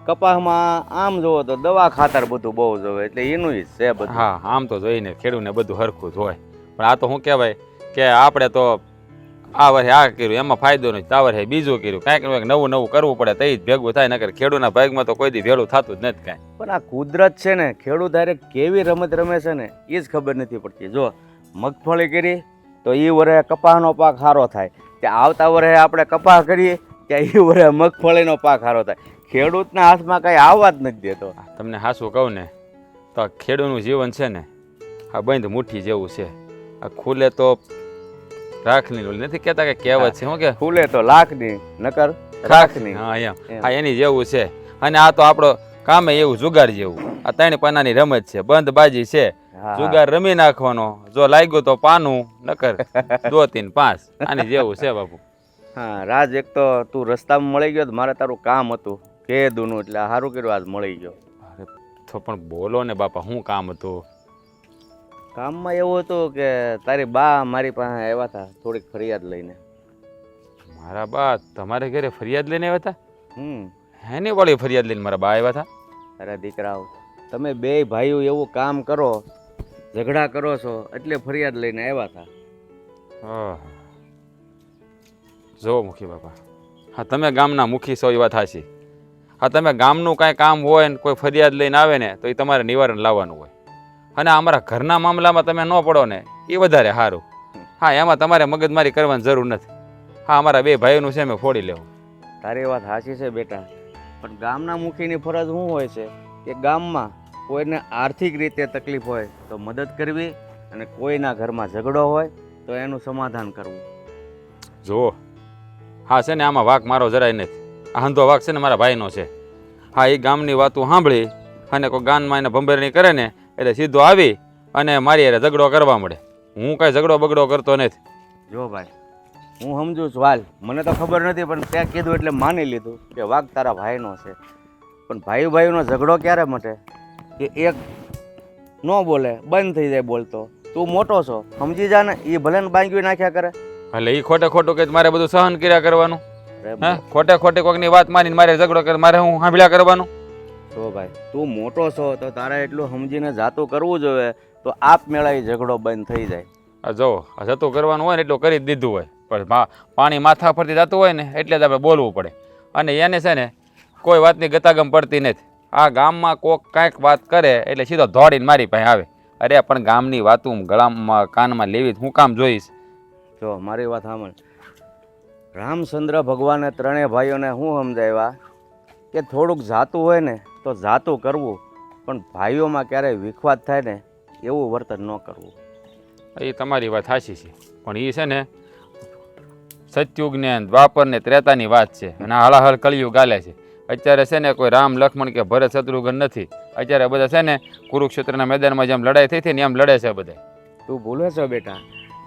કપાસમાં આમ જોવો તો દવા ખાતર બધું બહુ જોવે, એટલે એનું જ છે બધું. હા, આમ તો જોઈને ખેડૂતને બધું હરખું જ હોય, પણ આ તો શું કહેવાય કે આપણે તો આ વર્ષે આ કર્યું એમાં ફાયદો નથી, આ વર્ષે બીજું કર્યું, કાંઈક ને કાંઈક નવું નવું કરવું પડે તો જ ભેગું થાય. નકર ખેડૂતના ભાગમાં તો કોઈ દી ભેળું થતું જ નથી કાંઈ. પણ આ કુદરત છે ને, ખેડૂત હારે કેવી રમત રમે છે ને એ જ ખબર નથી પડતી. જો મગફળી કરી તો એ વર્ષે કપાસનો પાક સારો થાય, ત્યાં આવતા વર્ષે આપણે કપાસ કરીએ ત્યાં એ વર્ષે મગફળીનો પાક સારો થાય. ખેડૂતના હાથમાં કાંઈ આવવા જ નથી દેતો. તમને હાસું કહું ને તો ખેડૂતનું જીવન છે ને આ બંધ મુઠ્ઠી જેવું છે. આ ખુલે તો રાખની નથી કહેતા કે કહેવત છે, શું કે ફૂલે તો લાખની નકર રાખની. હા એમ, હા એની જેવું છે. અને આ તો આપણો કામે એવું જુગાર જેવું. આ 3 પાનાની રમત છે, બંધ બાજી છે. હા. જુગાર રમી નાખવાનો, જો લાગ્યું તો પાનું, નકર 2 3 5. આની જેવું છે બાપુ. હા રાજ, એક તો તું રસ્તામાં મળી ગયો તો મારે તારું કામ હતું કેદુનું, એટલે સારું કર્યું આજ મળી ગયો. અરે તો પણ બોલો ને બાપા, શું કામ હતું? કામમાં એવું હતું કે તારી બા મારી પાસે આવ્યા હતા થોડીક ફરિયાદ લઈને. મારા બા તમારે ઘરે ફરિયાદ લઈને આવ્યા હતા? હમ હેની વાળી ફરિયાદ લઈને મારા બા આવ્યા હતા? અરે દીકરાઓ, તમે બે ભાઈઓ એવું કામ કરો, ઝઘડા કરો છો એટલે ફરિયાદ લઈને આવ્યા હતા. ઓહ, જો મુખી બાપા, હા તમે ગામના મુખી છો એ વાત સાચી. હા તમે ગામનું કાંઈ કામ હોય ને કોઈ ફરિયાદ લઈને આવે ને તો એ તમારે નિવારણ લાવવાનું હોય. અને અમારા ઘરના મામલામાં તમે ન પડો ને એ વધારે સારું. હા એમાં તમારે મગજમારી કરવાની જરૂર નથી. હા અમારા 2 ભાઈઓનું છે મેં ફોડી લેવું. તારી વાત સાચી છે બેટા, પણ ગામના મુખીની ફરજ શું હોય છે કે ગામમાં કોઈને આર્થિક રીતે તકલીફ હોય તો મદદ કરવી, અને કોઈના ઘરમાં ઝઘડો હોય તો એનું સમાધાન કરવું. જુઓ, હા છે ને આમાં વાંક મારો જરાય નથી. આ હંધો વાંક છે ને મારા ભાઈનો છે. હા એ ગામની વાતો સાંભળી અને કોઈ ગામમાં એને ભંભેરણી કરે ને એટલે સીધો આવી અને મારી હારે ઝઘડો કરવા મળે. હું કાંઈ ઝઘડો બગડો કરતો નથી. જો ભાઈ, હું સમજુ છું હાલ, મને તો ખબર નથી, પણ ત્યાં કીધું એટલે માની લીધું કે વાઘ તારા ભાઈનો છે. પણ ભાઈનો ઝઘડો ક્યારે મટે કે એક ન બોલે બંધ થઈ જાય બોલતો. તું મોટો છો, સમજી જા ને, એ ભલે ને બાંગ્યું નાખ્યા કરે. એટલે એ ખોટે ખોટું કે મારે બધું સહન કર્યા કરવાનું? અરે હા ખોટે ખોટી કોઈકની વાત માનીને મારે ઝઘડો કરે, મારે હું સાંભળ્યા કરવાનું? જો ભાઈ, તું મોટો છો તો તારે એટલું સમજીને જાતું કરવું જોઈએ, તો આપ મેળા એ ઝઘડો બંધ થઈ જાય. આ જો આ જતું કરવાનું હોય ને એટલું કરી જ દીધું હોય, પણ પાણી માથા પરથી જતું હોય ને એટલે જ આપણે બોલવું પડે. અને એને છે ને કોઈ વાતની ગતાગમ પડતી નથી. આ ગામમાં કોક કાંઈક વાત કરે એટલે સીધો દોડીને મારી પાસે આવે. અરે પણ ગામની વાતું ગળામાં કાનમાં લેવી હું કામ જોઈશ? જો મારી વાત સાંભળ, રામચંદ્ર ભગવાને 3 ભાઈઓને શું સમજાવ્યા કે થોડુંક જાતું હોય ને તો જાતું કરવું, પણ ભાઈઓમાં ક્યારેય વિખવાદ થાય ને એવું વર્તન ન કરવું. એ તમારી વાત સાચી છે, પણ એ છે ને સતયુગ ને દ્વાપર ને ત્રેતાની વાત છે, અને હળાહળ કળિયુગ ગાલે છે. અત્યારે છે ને કોઈ રામ લક્ષ્મણ કે ભરત શત્રુઘ્ન નથી. અત્યારે બધા છે ને કુરુક્ષેત્રના મેદાનમાં જેમ લડાઈ થઈ હતી ને એમ લડે છે બધા. તું ભૂલે છો બેટા,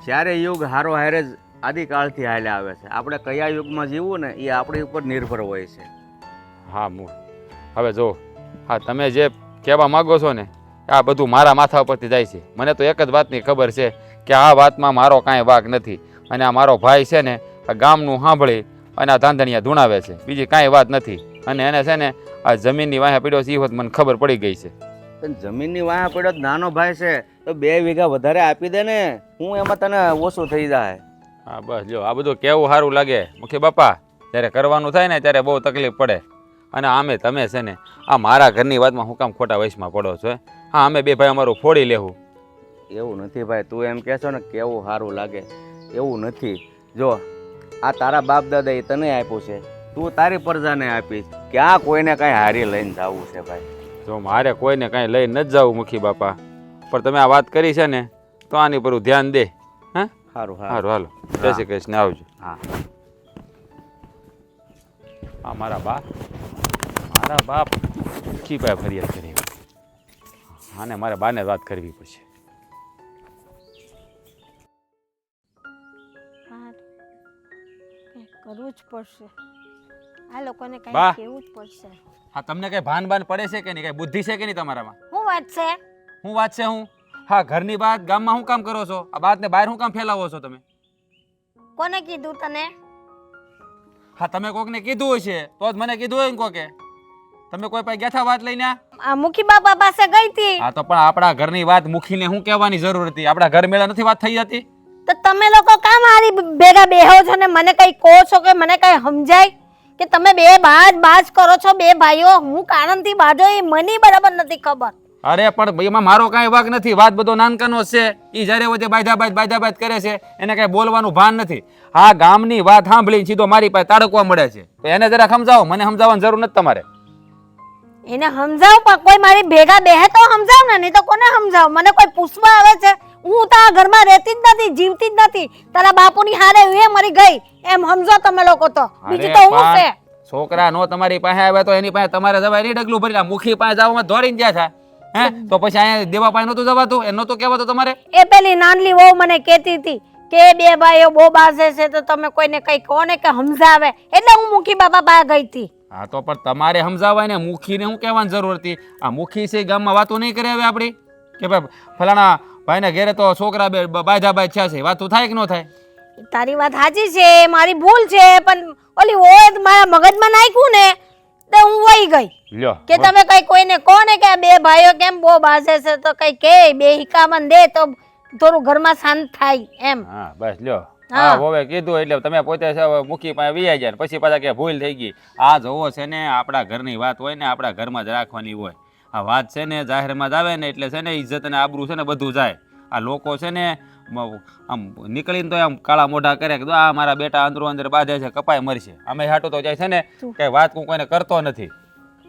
જ્યારે યુગ હારો હારે જ આદિકાળથી હાલ્યા આવે છે. આપણે કયા યુગમાં જીવવું ને એ આપણી ઉપર નિર્ભર હોય છે. હા હવે જો, હા તમે જે કહેવા માગો છો ને આ બધું મારા માથા ઉપરથી જાય છે. મને તો એક જ વાતની ખબર છે કે આ વાતમાં મારો કાંઈ વાંક નથી. અને આ મારો ભાઈ છે ને આ ગામનું સાંભળી અને આ ધાંધણિયા ધૂણાવે છે, બીજી કાંઈ વાત નથી. અને એને છે ને આ જમીનની વાહે પડ્યો છે એ વખત મને ખબર પડી ગઈ છે. પણ જમીનની વાહે પડ્યો નાનો ભાઈ છે તો 2 વીઘા વધારે આપી દે ને, હું એમાં તને ઓછું થઈ જાય. હા બસ જો આ બધું કેવું સારું લાગે મુખી બાપા, જ્યારે કરવાનું થાય ને ત્યારે બહુ તકલીફ પડે. અને આમે તમે છે ને આ મારા ઘરની વાતમાં હું કામ ખોટા વયસમાં પડો છો? હા અમે 2 ભાઈ અમારું ફોડી લેવું. એવું નથી ભાઈ, તું એમ કહેશો ને કેવું સારું લાગે, એવું નથી. જો આ તારા બાપ દાદા એ તને આપ્યું છે, તું તારી પ્રજાને આપીશ, ક્યાં કોઈને કાંઈ હારી લઈને જવું છે ભાઈ? જો મારે કોઈને કાંઈ લઈને નથી જવું મુખી બાપા, પણ તમે આ વાત કરી છે ને તો આની પર ધ્યાન દે. હા સારું સારું હાલો, જય શ્રી કૃષ્ણ, આવજો. હા હા મારા બાપ કી પાસે ફરિયાદ કરી? આને મારે બાને વાત કરવી પડશે. કરવું જ પડશે, આ લોકોને કઈ બા. કહેવું જ પડશે. હા તમને કઈ ભાન પડે છે કે નહીં? કઈ બુદ્ધિ છે કે નહીં તમારામાં? શું વાત છે? હું વાત છે હું હા ઘરની વાત ગામમાં શું કામ કરો છો? આ વાતને બહાર શું કામ ફેલાવો છો તમે? કોને કીધું તને? હા તમે કોકને કીધું હશે તો જ મને કીધું હોય ને કોકે. તમે કોઈ પાસે ગયા થા વાત લઈને? આ મુખી બાપા પાસે ગઈ હતી. હા તો પણ આપણા ઘરની વાત મુખીને શું કહેવાની જરૂર હતી? આપણા ઘર મેળા નથી વાત થઈ જતી? તો તમે લોકો કામ મારી ભેગા બેહો છો ને મને કઈ કહો છો કે મને કઈ સમજાય કે તમે બે બાજ કરો છો બે ભાઈઓ? હું કારણથી બાજો એ મને બરાબર નથી ખબર. અરે પણ એમાં મારો કાંઈ વાંક નથી. વાત બધો નાનકાનો જ છે. એ જ્યારે વચ્ચે બાયદાબાદ કરે છે એને કાંઈ બોલવાનું ભાન નથી. આ ગામની વાત સાંભળીને સીધો મારી પાસે તાડકવા મળે છે. તો એને જરા સમજાવો. મને સમજાવવાની જરૂર નથી તમારે. એને સમજાવ પણ કોઈ મારી ભેગા બેહે તો સમજાવ ને, નહીં તો કોને સમજાવ? મને કોઈ પૂછવા આવે છે? હું તો આ ઘરમાં રહેતી જ નથી, જીવતી જ નથી. તારા બાપુની હારે એ મરી ગઈ એમ સમજો તમે લોકો તો. બીજું તો હું છે. છોકરા નો તમારી પાસે આવે તો એની પાસે તમારે જવાય નહીં. ડગલું ભરી મુખી પાસે જવામાં દોડીને ગયા છે. હે તો પછી અહીંયા દેવા પાસે નહોતું જવાતું? એ નહોતું કહેવાતું તમારે? એ પેલી નાનલી વહુ મને કહેતી હતી કે બે ભાઈઓ બહુ બાસે છે તો તમે કોઈને કઈ કહો ને કે સમજાવે, એટલે હું મુખી બાપા પાસે ગઈ હતી. હા તો પણ તમારે સમજાવાય ને. મુખીને શું કહેવાની જરૂર હતી? આ મુખી છે ગામમાં વાતો નહીં કરે હવે આપણી કે ભાઈ ફલાણા ભાઈને ઘેરે તો છોકરા બે બાયદાબાદ થયા છે. વાતો થાય કે ન થાય? તારી વાત સાચી છે, મારી ભૂલ છે, પણ ઓલી ઓય મારા મગજમાં નાખ્યું ને તો હું વહી ગઈ લ્યો કે તમે કઈ કોઈને કહો ને કે આ બે ભાઈઓ કેમ બહુ બાસે છે તો કઈ કે બે હિકામન દે તો થોડું ઘરમાં શાંત થાય એમ. હા બસ લ્યો. હા હવે કીધું એટલે તમે પોતે મુખી પાસે વી જાય પછી પાછા કે ભૂલ થઈ ગઈ. આ જોવો છે ને આપણા ઘરની વાત હોય ને આપણા ઘરમાં જ રાખવાની હોય. આ વાત છે ને જાહેરમાં જ આવે ને એટલે છે ને ઇજ્જત અને આબરૂ છે ને બધું જાય. આ લોકો છે ને આમ નીકળીને તો આમ કાળા મોઢા કરે કે આ મારા બેટા અંદરો અંદર બાંધે છે કપાય મરશે. અમે હાટું તો જાય છે ને કઈ વાત કોઈને કરતો નથી.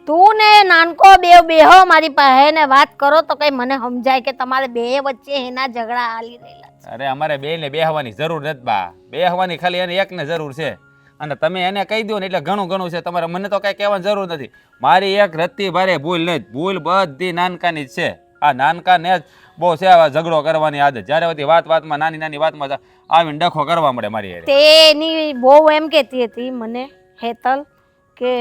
તું ને નાનકો બેહો મારી પાસે ને વાત કરો તો કઈ મને સમજાય કે તમારે બે વચ્ચે એના ઝઘડા હાલી રહેલા છે. અરે અમારે બેને બેહવાની જરૂર નથી બા. બેહવાની ખાલી એને એકને જરૂર છે અને તમે એને કહી દો ને એટલે ઘણું ઘણું છે. તમારે મને તો કઈ કહેવાની જરૂર નથી. મારી એક રત્તી ભારે ભૂલ નહીં. ભૂલ બધી નાનકાની જ છે. આ નાનકાને જ બહુ છે ઝઘડો કરવાની આદત. જ્યારે બધી વાતમાં નાની વાતમાં આવીને ડખો કરવા મળે મારી. તેની બહુ એમ કહેતી હતી મને હેતલ કે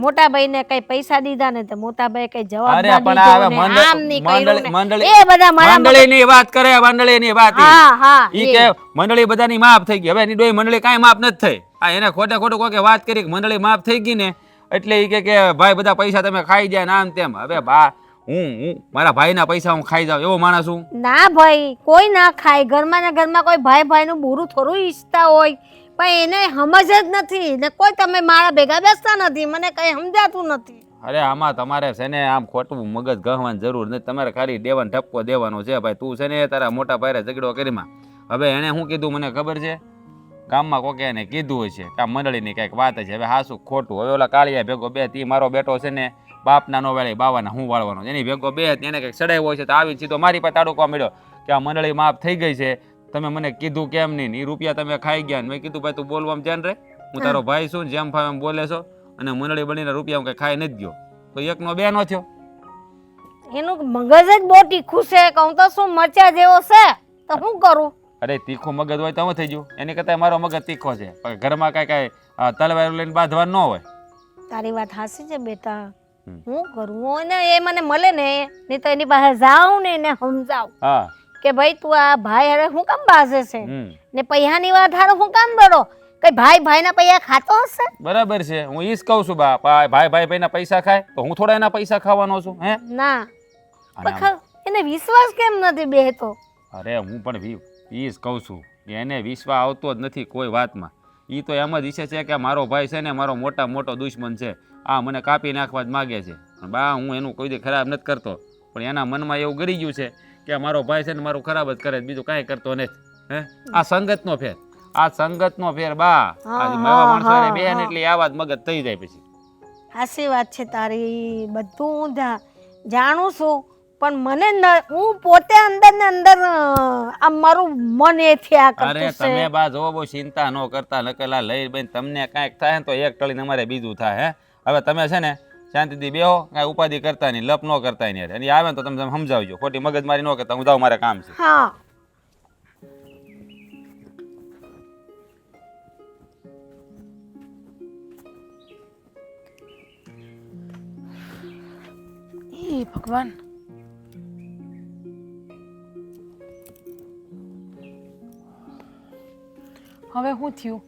મોટા ભાઈને કઈ પૈસા દીધા ને તો મોટા ભાઈ કઈ જવાબ ના દીધો ને આમ નહીં કર્યું ને એ બધા મારા મંડળીની વાત કરે. મંડળીની વાત હા ઈ કે મંડળી બધાની માફ થઈ ગઈ. હવે એની ડોઈ મંડળી કાંઈ માફ નથી થઈ. આ એને ખોટે ખોટું કોઈ વાત કરી કે મંડળી માફ થઈ ગઈ ને એટલે ઈ કે ભાઈ બધા પૈસા તમે ખાઈ જાય ને આમ તેમ. હવે બા હું મારા ભાઈના પૈસા હું ખાઈ જાઉં એવો માણસ હું? ના ભાઈ કોઈ ના ખાય. ઘરમાં ને ઘરમાં કોઈ ભાઈ ભાઈનું બુરું થોડું ઈચ્છતા હોય પણ એને સમજ જ નથી ને કોઈ તમે મારા ભેગા બેસતા નથી. મને કઈ સમજાતું નથી. અરે આમાં તમારે છે ને આમ ખોટું મગજ ગહવાની જરૂર નથી. તમારે ખાલી દેવાનો ઠપકો દેવાનો છે. ભાઈ તું છે ને તારા મોટા ભાઈ ઝઘડો કરીમાં હવે એને શું કીધું મને ખબર છે? ગામમાં કોકે એને કીધું હશે કે આ મંડળીની કંઈક વાત છે. હવે હાસું ખોટું. હવે ઓલા કાળિયા ભેગો બે તી મારો બેટો છે ને બાપના નો વેળે બાવાના હું વાળવાનો એની ભેગો બે એને કંઈક સડાવ્યો છે તો આવી સીધો મારી પાસે તાડુકો મળ્યો કે આ મંડળી માફ થઈ ગઈ છે. તમે મને કીધું કેમ નહીં? એ રૂપિયા તમે ખાઈ ગયા. મેં કીધું ભાઈ તું બોલવામાં ધ્યાન રહે. હું તારો ભાઈ છું જેમ ફાવે એમ બોલે છો અને મંડળી બનીને રૂપિયા હું કઈ ખાઈ નથી ગયો તો એકનો બે નો થયો. એનું મગજ જ બહુ તીખું છે. કહું તો શું મરચા જેવો છે તો શું કરું? અરે તીખું મગજ હોય તો થઈ ગયું. એની કરતા મારો મગજ તીખો છે. ઘરમાં કઈ તલવાર લઈને બાંધવા ન હોય. તારી વાત હાસી છે બેટા. હું કરું એને એ મને મળે ને નહીં તો એની પાસે જાઉં ને એને સમજાવ કે ભાઈ તું આ ભાઈ હારે શું કામ બાસે છે ને પૈસાની વાત હારે શું કામ દડો? કઈ ભાઈ ભાઈના પૈસા ખાતો હશે? બરાબર છે. હું ઈ જ કહું છું બા. ભાઈ ભાઈના પૈસા ખાય તો હું થોડા એના પૈસા ખાવાનો છું? હે ના એને વિશ્વાસ કેમ નથી બેહતો? અરે હું પણ ઈ જ કહું છું કે એને વિશ્વાસ આવતો જ નથી કોઈ વાતમાં. ઈ તો એમ જ ઈચ્છે છે કે મારો ભાઈ છે ને મારો મોટો દુશ્મન છે. આ મને કાપી નાખવા જ માગે છે. બા હું એનું કોઈ દી ખરાબ નથી કરતો પણ એના મનમાં એવું ગરી ગયું છે કે મારો ભાઈ છે ને મારું ખરાબ જ કરે બીજું કાંઈ કરતો નથી. હે આ સંગતનો ફેર. આ સંગતનો ફેર બા. માણસો બે ને એટલે આવા જ મગજ થઈ જાય પછી. હાસી વાત છે તારી. બધું હું જાણું છું પણ મને હું પોતે અંદર ને અંદર આમ મારું મન એ થયા કરતું છે. અરે તમે બા જો બહુ ચિંતા ન કરતા નકલા લઈ બેન તમને કાંઈક થાય ને તો એક ટળીને અમારે બીજું થાય. હે હવે તમે છે ને શાંતિથી બેહો કાંઈ ઉપાધિ કરતા નહીં લપ ન કરતા નહીં અને આવે ને તો તમે સમજાવજો. ખોટી મગજમારી ન કરતા. હું જાઉં મારે કામ છે. હા ભગવાન હવે શું થયું?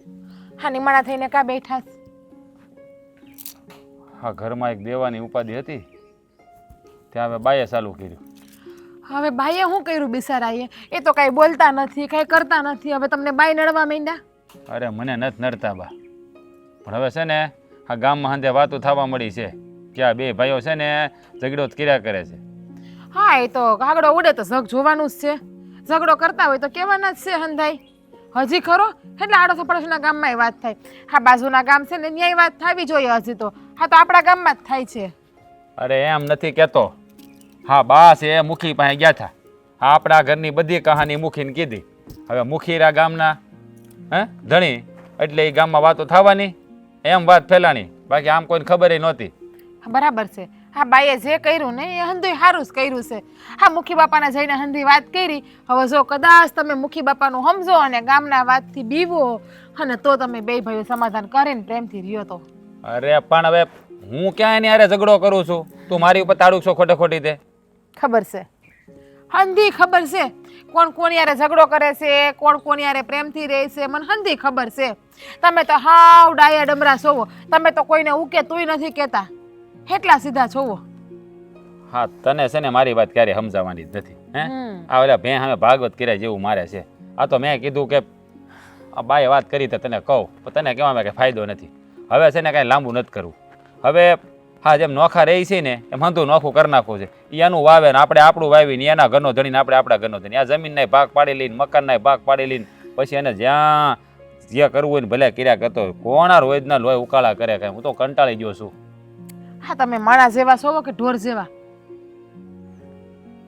હા નિમાણા થઈને કાં બેઠા છો? હા ઘરમાં એક દેવાની ઉપાધિ હતી, ત્યાં હવે બાએ ચાલુ કર્યું. હવે બાઈએ શું કર્યું બિચારાએ? એ તો કાંઈ બોલતા નથી, કાંઈ કરતા નથી. હવે તમને બાઈ નડવા માંડ્યા? અરે મને નથી નડતા બા, પણ હવે છે ને આ ગામમાં હાંધે વાતો થવા મળી છે કે આ બે ભાઈઓ છે ને ઝઘડો જ કર્યા કરે છે. હા એ તો કાગડો ઉડે તો ઝગ જોવાનું જ છે. ઝઘડો કરતા હોય તો કહેવાના જ છે હંધાઈ. હજી ખરો એટલે આડોશી પડોશીના ગામમાં વાત થાય. હા બાજુના ગામ છે ને ન્યાય વાત થવી જોઈએ હજી તો. હા તો આપણા ગામમાં જ થાય છે. અરે એમ નથી કહેતો. હા બા છે મુખી પાસે ગયા હતા, આપણા ઘરની બધી કહાની મુખીને કીધી. હવે મુખીરા ગામના ધણી એટલે એ ગામમાં વાતો થવાની, એમ વાત ફેલાણી. બાકી આમ કોઈને ખબર નહોતી. બરાબર છે. હા બાઈએ જે કર્યું ને એ હંધુય સારું જ કર્યું છે. હા મુખી બાપાને જઈને હંધી વાત કરી. હવે જો કદાચ તમે મુખી બાપાનું સમજો અને ગામના વાતથી બીવો અને તો તમે બે ભાઈઓ સમાધાન કરીને પ્રેમથી રહ્યો તો. અરે પણ હવે હું ક્યાં એની હારે ઝઘડો કરું છું? તું મારી ઉપર તાળું છો ખોટે ખોટી તે? ખબર છે હંધી ખબર છે કોણ કોણ યારે ઝઘડો કરે છે, કોણ કોણ યારે પ્રેમથી રહે છે, મને હંધી ખબર છે. તમે તો હાવ ડાયા ડમરા છો. તમે તો કોઈને ઉકે તુંય નથી કહેતા, એટલા સીધા છો. હા તને છે ને મારી વાત ક્યારે સમજાવવાની જ નથી. હે આ ઓલા ભે સામે ભાગવત કર્યા જેવું મારે છે. આ તો મેં કીધું કે આ બાએ વાત કરી તો તને કહું, પણ તને કહેવામાં કંઈ ફાયદો નથી. હવે છે ને કાંઈ લાંબુ નથી કરવું. હવે હા જેમ નોખા રહી છે ને એમ હંધું નોખું કરી નાખવું છે. એનું વાવે ને આપણે આપણું વાવીને એના ઘરનો ધણીને આપણે આપણા ઘરનો ધણી. આ જમીનના ભાગ પાડી લઈને, મકાનના ભાગ પાડી લઈને પછી એને જ્યાં જે કરવું હોય ને ભલે કર્યા કરતો હોય. કોણા રોજના લોહી ઉકાળા કરે કાંઈ? હું તો કંટાળી ગયો છું. હા તમે માણસ જેવા છો કે ઢોર જેવા?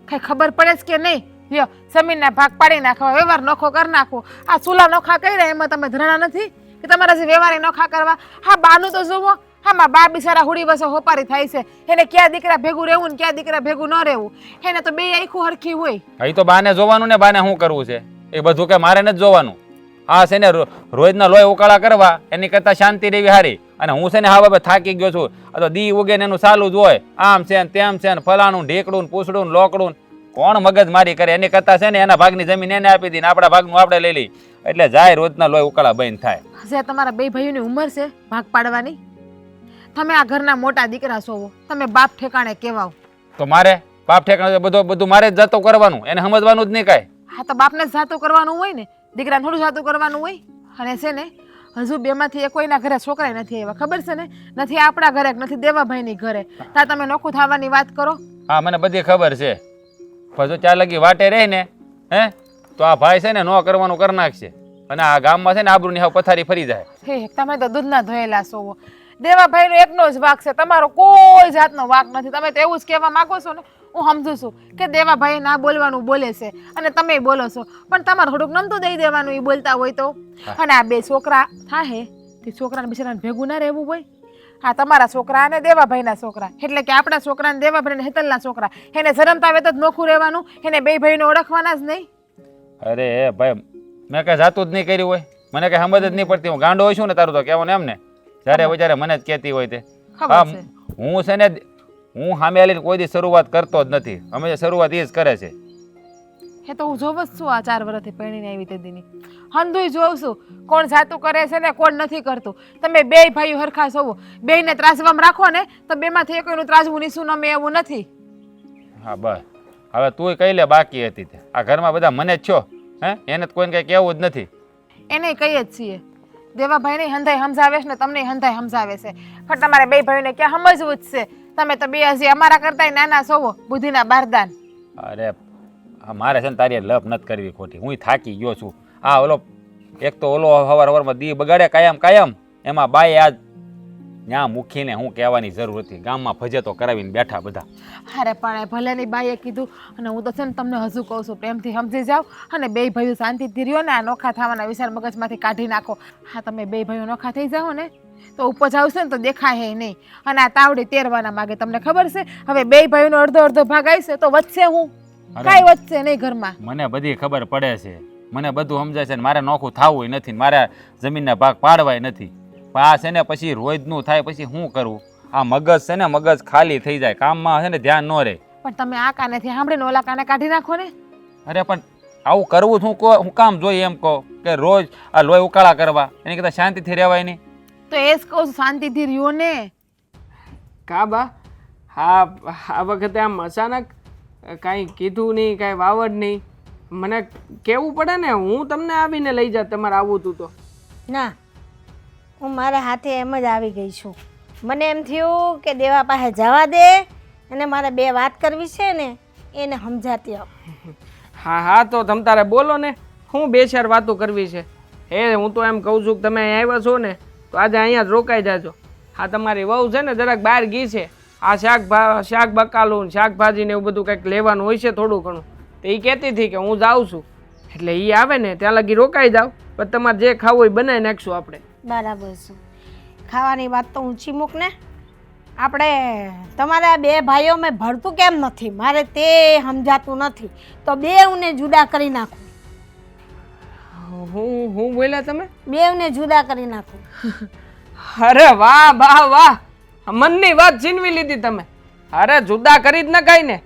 કઈ ખબર પડે છે કે નહીં? લ્યો જમીનના ભાગ પાડી નાખો, વ્યવહાર નોખો કરી નાખો. આ ચૂલા નોખા કર્યા એમાં તમે ધરણા નથી કે તમારા જે વ્યવહારે નોખા કરવા? હા બાનું તો જુઓ. હા માં બા બિચારા હુડી વસો હોપારી થાય છે. એને ક્યાં દીકરા ભેગું રહેવું ને ક્યાં દીકરા ભેગું ન રહેવું, એને તો બે આખું હરખી હોય. અહીં તો બાને જોવાનું ને બાને શું કરવું છે એ બધું કે મારે નથી જોવાનું. હા છે ને રોજના લોહી ઉકાળા કરવા એની કરતાં શાંતિ રહેવી સારી. અને હું છે ને હા બાબા થાકી ગયો છું. આ તો દી ઉગે ને એનું ચાલુ જ હોય, આમ છે ને તેમ છે ને ફલાણું ઢીકડું ને પૂછડું ને લોકડું. કોણ મગજ મારી કરે? એની કરતાં છે ને એના ભાગની જમીન એને આપી દી ને આપણા ભાગનું આપણે લઈ લઈ. એટલે જાય રોજના લોહી ઉકાળા બંધ થાય. હશે તમારા બે ભાઈઓની ઉંમર છે ભાગ પાડવાની? તમે આ ઘરના મોટા દીકરા છો, તમે બાપ ઠેકાણે કહેવાઓ. તો મારે બાપ ઠેકાણે બધું મારે જ જતો કરવાનું, એને સમજવાનું જ નહીં કાંઈ. હા તો બાપને જ જાતું કરવાનું હોય ને, દીકરાને થોડું જાતું કરવાનું હોય. અને છે ને હજુ બેમાંથી એ કોઈના ઘરે છોકરા નથી આવ્યા, ખબર છે ને? નથી આપણા ઘરે નથી દેવાભાઈની ઘરે. ત્યાં તમે નોખું થવાની વાત કરો. હા મને બધી ખબર છે, પણ જો ત્યાં લગી વાટે રહે ને તો આ ભાઈ છે ને ન કરવાનું કરી નાખશે. અને આ ગામમાં છે ને આબરૂની હાવ પથારી ફરી જાય. હે તમે તો દૂધના ધોયેલા છો. દેવાભાઈનો એકનો જ વાક છે, તમારો કોઈ જાતનો વાક નથી. તમે તો એવું જ કહેવા માંગો છો ને? હું સમજુ છું કે દેવાભાઈ ના બોલવાનું બોલે છે અને તમે બોલો છો, પણ તમારે થોડુંક નમતું દઈ દેવાનું એ બોલતા હોય તો. અને આ બે છોકરા થાય તે છોકરાને બિચારાને ભેગું ના રહેવું હોય. હા તમારા છોકરા અને દેવાભાઈના છોકરા એટલે કે આપણા છોકરા ને દેવાભાઈ હેતલના છોકરા, એને જન્મતા આવે તો જ નોખું રહેવાનું, એને બે ભાઈને ઓળખવાના જ નહીં. અરે ભાઈ મેં કઈ જાતું જ નહીં કર્યું હોય, મને કઈ સમજ જ નહીં પડતી. હું ગાંડો હોય છું ને તારું તો કહેવાનું એમ ને, જ્યારે વિચારે મને જ કહેતી હોય તે. હા હું છે ને હું સામે આવીને કોઈ દી શરૂઆત કરતો જ નથી, અમે શરૂઆત એ જ કરે છે. એ તો હું જોઉં જ છું આ 4 વર્ષથી પરણીને આવી તે દીની હંધુય જોઉં છું કોણ જાતું કરે છે ને કોણ નથી કરતું. તમે બે ભાઈઓ હરખા છો, બેયને ત્રાસવામાં રાખો ને તો બેમાંથી કોઈનું ત્રાસવું નીસું નમે એવું નથી. હા બસ હવે તું કહી લે, બાકી હતી તે આ ઘરમાં બધા મને જ છો. એને કોઈને કંઈ કહેવું જ નથી. એને કહીએ જ છીએ દેવાભાઈને હંધાઈ સમજાવે છે ને તમને હંધાઈ સમજાવે છે, પણ તમારે બે ભાઈઓને ક્યાં સમજવું જ છે? તમે તો બે હજી અમારા કરતાંય નાના છો, બુદ્ધિના બારદાન. અરે મારે છે ને તારી લપ નથી કરવી ખોટી, હું થાકી ગયો છું. આ ઓલો એક તો ઓલો હવારમાં દી બગાડે કાયમ એમાં બાય આજ ત્યાં મૂકીને હું કહેવાની જરૂર હતી, ગામમાં ફજેતો કરાવીને બેઠા બધા. અરે પણ ભલેની બાઈએ કીધું અને હું તો છે ને તમને હજુ કહું છું પ્રેમથી સમજી જાઓ અને બે ભાઈઓ શાંતિથી રહ્યો ને આ નોખા થવાના વિચાર મગજમાંથી કાઢી નાખો. હા તમે બે ભાઈઓ નોખા થઈ જાઓ ને તો ઉપજ આવશે ને તો દેખાય નહીં અને આ તાવડી તેરવાના માગે. તમને ખબર છે હવે બે ભાઈઓનો અડધો ભાગ આવશે તો વધશે હું કાંઈ વધશે નહીં ઘરમાં. મને બધી ખબર પડે છે, મને બધું સમજાય છે ને મારે નોખું થવું નથી, મારે જમીનના ભાગ પાડવાય નથી. આ છે ને પછી રોજનું થાય પછી શું કરવું? આ મગજ છે ને મગજ ખાલી થઈ જાય, કામમાં છે ને ધ્યાન ન રહે. પણ તમે આ કાનેથી સાંભળીને ઓલા કાને કાઢી નાખો ને. અરે પણ આવું કરવું હું કામ જોઈએ એમ કહો કે કે રોજ આ લોહી ઉકાળા કરવા, એની કરતાં શાંતિથી રહેવાય નહીં. તો એ જ કહું છું, શાંતિથી રહ્યો ને. કાબા હા આ વખતે આમ અચાનક કાંઈ કીધું નહીં, કાંઈ વાવડ નહીં. મને કહેવું પડે ને, હું તમને આવીને લઈ જાત તમારે આવવું હતું તો. ના, હું મારા હાથે એમ જ આવી ગઈ છું. મને એમ થયું કે દેવા પાસે જવા દે અને મારે બે વાત કરવી છે ને એને સમજાતી આપ. હા હા તો તમ તારે બોલો ને, હું બે ચાર વાતો કરવી છે. હું તો એમ કહું છું કે તમે અહીં આવ્યા છો ને તો આજે અહીંયા જ રોકાઈ જાજો. હા તમારી વહુ છે ને જરાક બહાર ગઈ છે, આ શાક બકાલું શાકભાજી ને એવું બધું કંઈક લેવાનું હોય છે થોડું ઘણું. તો એ કહેતી હતી કે હું જાઉં છું, એટલે એ આવે ને ત્યાં લગી રોકાઈ જાવ, પણ તમારે જે ખાવું હોય બનાવી નાખશું આપણે. બરાબર છે. ખાવાની વાત તો ઊંચી મૂક ને. આપણે તમારા બે ભાઈઓ મેં ભળતું કેમ નથી, મારે તે સમજાતું નથી. તો બેવને જુદા કરી નાખું. હું બોલ્યા તમે? બેવને જુદા કરી નાખું. અરે વાહ વાહ વાહ, મનની વાત છીનવી લીધી તમે. અરે જુદા કરી જ નખાય ને,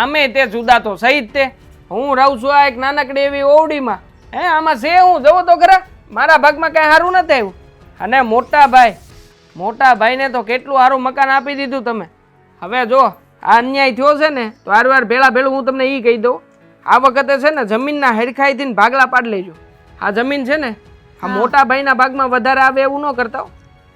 આમે તે જુદા તો સહી જ તે. હું રહું છું આ એક નાનકડી એવી ઓવડીમાં, આમાં છે હું જવો તો ખરા, મારા ભાગમાં કાંઈ સારું નથી આવ્યું. અને મોટા ભાઈને તો કેટલું સારું મકાન આપી દીધું તમે. હવે જો આ અન્યાય થયો છે ને તો વાર ભેળું હું તમને એ કહી દઉં, આ વખતે છે ને જમીનના હેડખાઈથી ભાગલા પાડી લેજો. આ જમીન છે ને આ મોટા ભાઈના ભાગમાં વધારે આવે એવું ન કરતા.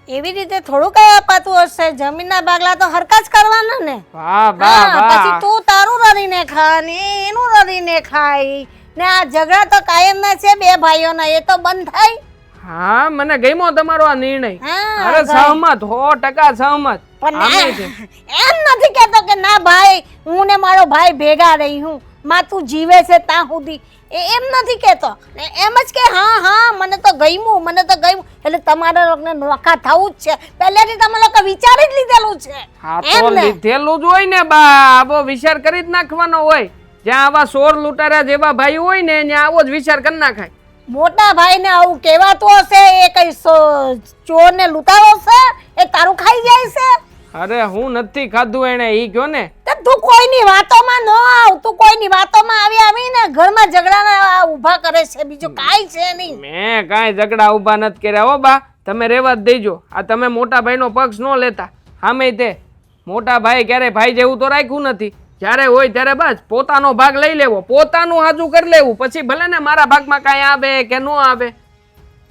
એવી રીતે થોડું કઈ અપાતું હશે, જમીનના ભાગલા તો હરકા જ કરવાના ને. વાહ વાહ વાહ. પછી તું તારું રડીને ખા ને એનું રડીને ખાય ને આ ઝઘડા તો કાયમના છે બે ભાઈઓના, એ તો બંધ થાય. હા મને ગમ્યો તમારો આ નિર્ણય. હા, અરે સહમત, 100% સહમત. પણ આમે છે. એમ નથી કેતો કે ના ભાઈ હું ને મારો ભાઈ ભેગા રહી હું, માં તું જીવે છે ત્યાં સુધી, એમ નથી કેતો. એમ જ કે હા મને તો ગમ્યું. એટલે તમારા લોકોને નોખા થવું જ છે, પહેલેથી તમે લોકો વિચારી જ લીધેલું છે. હા તો લીધેલું જ હોય ને બા, આવો વિચાર કરી જ નાખવાનો હોય. જ્યાં આવા સોર લૂંટારા જેવા ભાઈ હોય ને ત્યાં આવો જ વિચાર કરી નાખાય. મોટા ભાઈ ને આવું કહેવાતું હશે, એ કઈ ચોર ને લૂંટારો છે, એ તારું ખાઈ જાય છે. અરે હું નથી ખાધું એને, ઈ કયો ને. તું કોઈની વાતોમાં ન આવ, તું કોઈની વાતોમાં આવીને ઘરમાં ઝઘડા ઊભા કરે છે, બીજું કાંઈ છે નહીં. મેં કાંઈ ઝઘડા ઊભા નથી કર્યા હો બા, તમે રહેવા જ દેજો. આ તમે મોટા ભાઈનો પક્ષ ન લેતા. આમે તે મોટા ભાઈ ક્યારે ભાઈ જેવું તો રાખ્યું નથી. જ્યારે હોય ત્યારે બસ પોતાનો ભાગ લઈ લેવો, પોતાનું હાજુ કરી લેવું, પછી ભલે ને મારા ભાગમાં કાંઈ આવે કે ન આવે.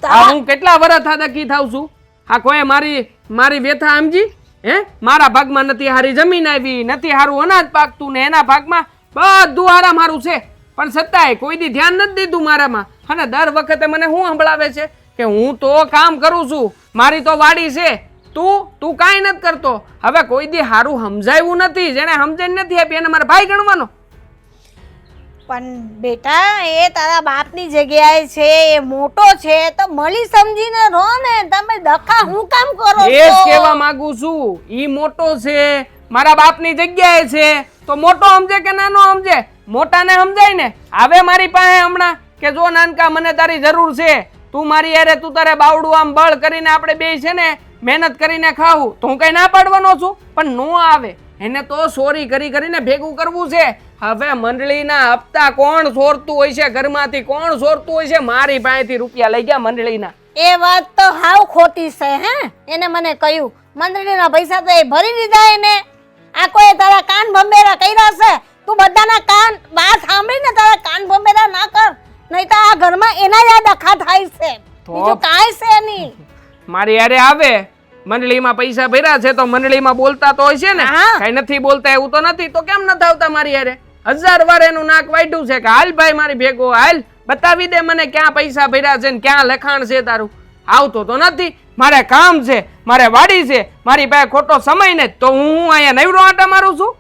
આ હું કેટલા વર્ષ થાદકી થાવ છું, આ કોઈ મારી વ્યથા સમજી? મારા ભાગમાં નથી હારી જમીન આવી, નથી હારું અનાજ પાકતું, ને એના ભાગમાં બધું આરામ હારું છે, પણ છતાંય કોઈ દી ધ્યાન નથી દીધું મારામાં. અને દર વખતે મને શું સંભળાવે છે કે હું તો કામ કરું છું, મારી તો વાડી છે, તું કાંઈ નથી કરતો. હવે કોઈ દી હારું સમજાયું નથી, જેને સમજણ નથી આપી એને મારા ભાઈ ગણવાનો. પણ બેટા એ તારા બાપની જગ્યાએ છે, એ મોટો છે, તો મળી સમજીને રહો ને. તમે દખા હું કામ કરો એ જ કહેવા માંગુ છું, ઈ મોટો છે, મારા બાપની જગ્યાએ છે, તો મોટો સમજે કે નાનો સમજે? મોટાને સમજાય ને. આવે મારી પાસે હમણાં કે જો નાનકા મને તારી જરૂર છે, તું મારી યારે તું તારે બાવડું આમ બળ કરીને આપણે બે છે ને મહેનત કરીને ખાવું, તો હું કઈ ના પાડવાનો છું? પણ નો આવે, એને તો ચોરી કરીને ભેગું કરવું છે. હવે મંડળીના હપ્તા કોણ ચોરતું હોય છે, ઘરમાંથી કોણ ચોરતું હોય છે? મારી પાસેથી રૂપિયા લઈ ગયા મંડળીના. એ વાત તો હાવ ખોટી છે. એને મને કહ્યું મંડળીના પૈસા તો એ ભરી દીધા એને. આ કોઈ તારા કાન ભંભેરા કર્યા છે? તું બધાના કાન વાત સાંભળીને તારા કાન ભંભેરા ના કર, નહીં તો આ ઘરમાં એના જ ડખા થાય છે, બીજું કાંઈ છે નહીં. મારી યારે આવે મંડળીમાં પૈસા ભર્યા છે તો મંડળીમાં બોલતા તો હોય છે ને, કઈ નથી બોલતા એવું તો નથી, તો કેમ નથી આવતા મારી યારે? 1000 વાર એનું નાક વાઢ્યું છે કે હાલ ભાઈ મારી ભેગો હાલ, બતાવી દે મને ક્યાં પૈસા ભર્યા છે ને ક્યાં લખાણ છે તારું. આવતો તો નથી, મારે કામ છે, મારે વાડી છે, મારી પાસે ખોટો સમય ને, તો હું અહીંયા નવરો આટા મારું છું.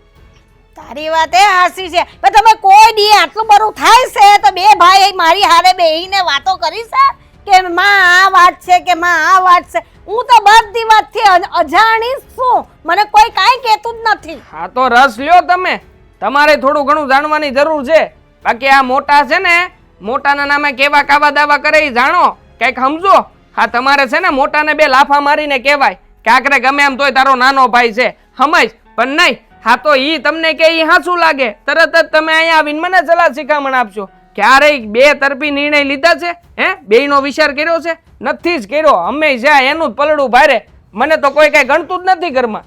તારી વાત એ હાસી છે, પણ તમે કોઈ દી આટલું બધું થાય છે તો બે ભાઈ મારી હારે બેહીને વાતો કરી છે કે માં આ વાત છે કે માં આ વાત છે? હું તો બધી વાતથી અજાણી છું, મને કોઈ કાંઈ કહેતું જ નથી. હા તો રસ લ્યો તમે, તમારે થોડું ઘણું જાણવાની જરૂર છે. બાકી આ મોટા છે ને, મોટાના નામે કેવા કાવા દાવા કરે એ જાણો, કંઈક સમજો. હા તમારે છે ને મોટાને બે લાફા મારીને કહેવાય કે આખરે ગમે એમ તોય તારો નાનો ભાઈ છે, સમજ. પણ નહીં, હા તો ઈ તમને કે ઈ હાચું લાગે, તરત જ તમે અહીંયા આવીને મને સલાહ શિખામણ આપશો ક્યારેય બે તરફી નિર્ણય લીધા છે? હે, બેયનો વિચાર કર્યો છે? નથી જ કર્યો. હંમેશા એનું જ પલડું ભારે. મને તો કોઈ કઈ ગણતું જ નથી ઘરમાં.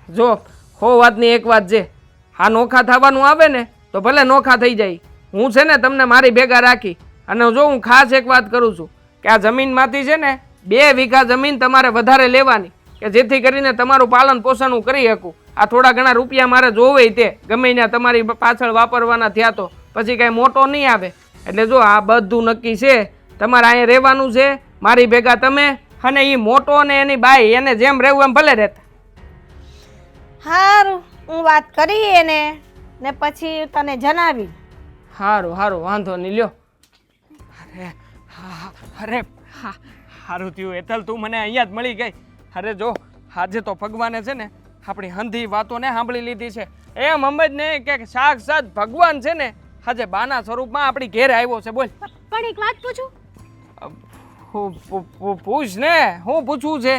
જો હો વાતની એક વાત છે, આ નોખા થવાનું આવે ને તો ભલે નોખા થઈ જાય. હું છે ને તમને મારી ભેગા રાખી અને જો હું ખાસ એક વાત કરું છું કે આ જમીનમાંથી છે ને 2 વીઘા જમીન તમારે વધારે લેવાની કે જેથી કરીને તમારું પાલન પોષણ હું કરી શકું. આ થોડા ઘણા રૂપિયા મારે જોવે તે ગમે ત્યાં તમારી પાછળ વાપરવાના થયા તો પછી કાંઈ મોટો નહીં આવે. એટલે જો આ બધું નક્કી છે, તમારે અહીંયા રહેવાનું છે મારી ભેગા તમે અને એ મોટો ને એની બાઈ એને જેમ રહેવું એમ ભલે રહેતા. સારું, હું વાત કરી એને ને પછી તને જણાવી. સારું સારું, વાંધો નહીં લ્યો. અરે અરે સારું થયું હેતલ, તું મને અહીંયા જ મળી ગઈ. અરે જો આજે તો ભગવાને છે ને આપણી હંધી વાતોને સાંભળી લીધી છે. એમ સમજ ને કે સાક્ષાત ભગવાન છે ને આજે બાના સ્વરૂપમાં આપણી ઘેર આવ્યો છે. બોલ. પણ એક વાત પૂછું? પૂછ ને, શું પૂછવું છે?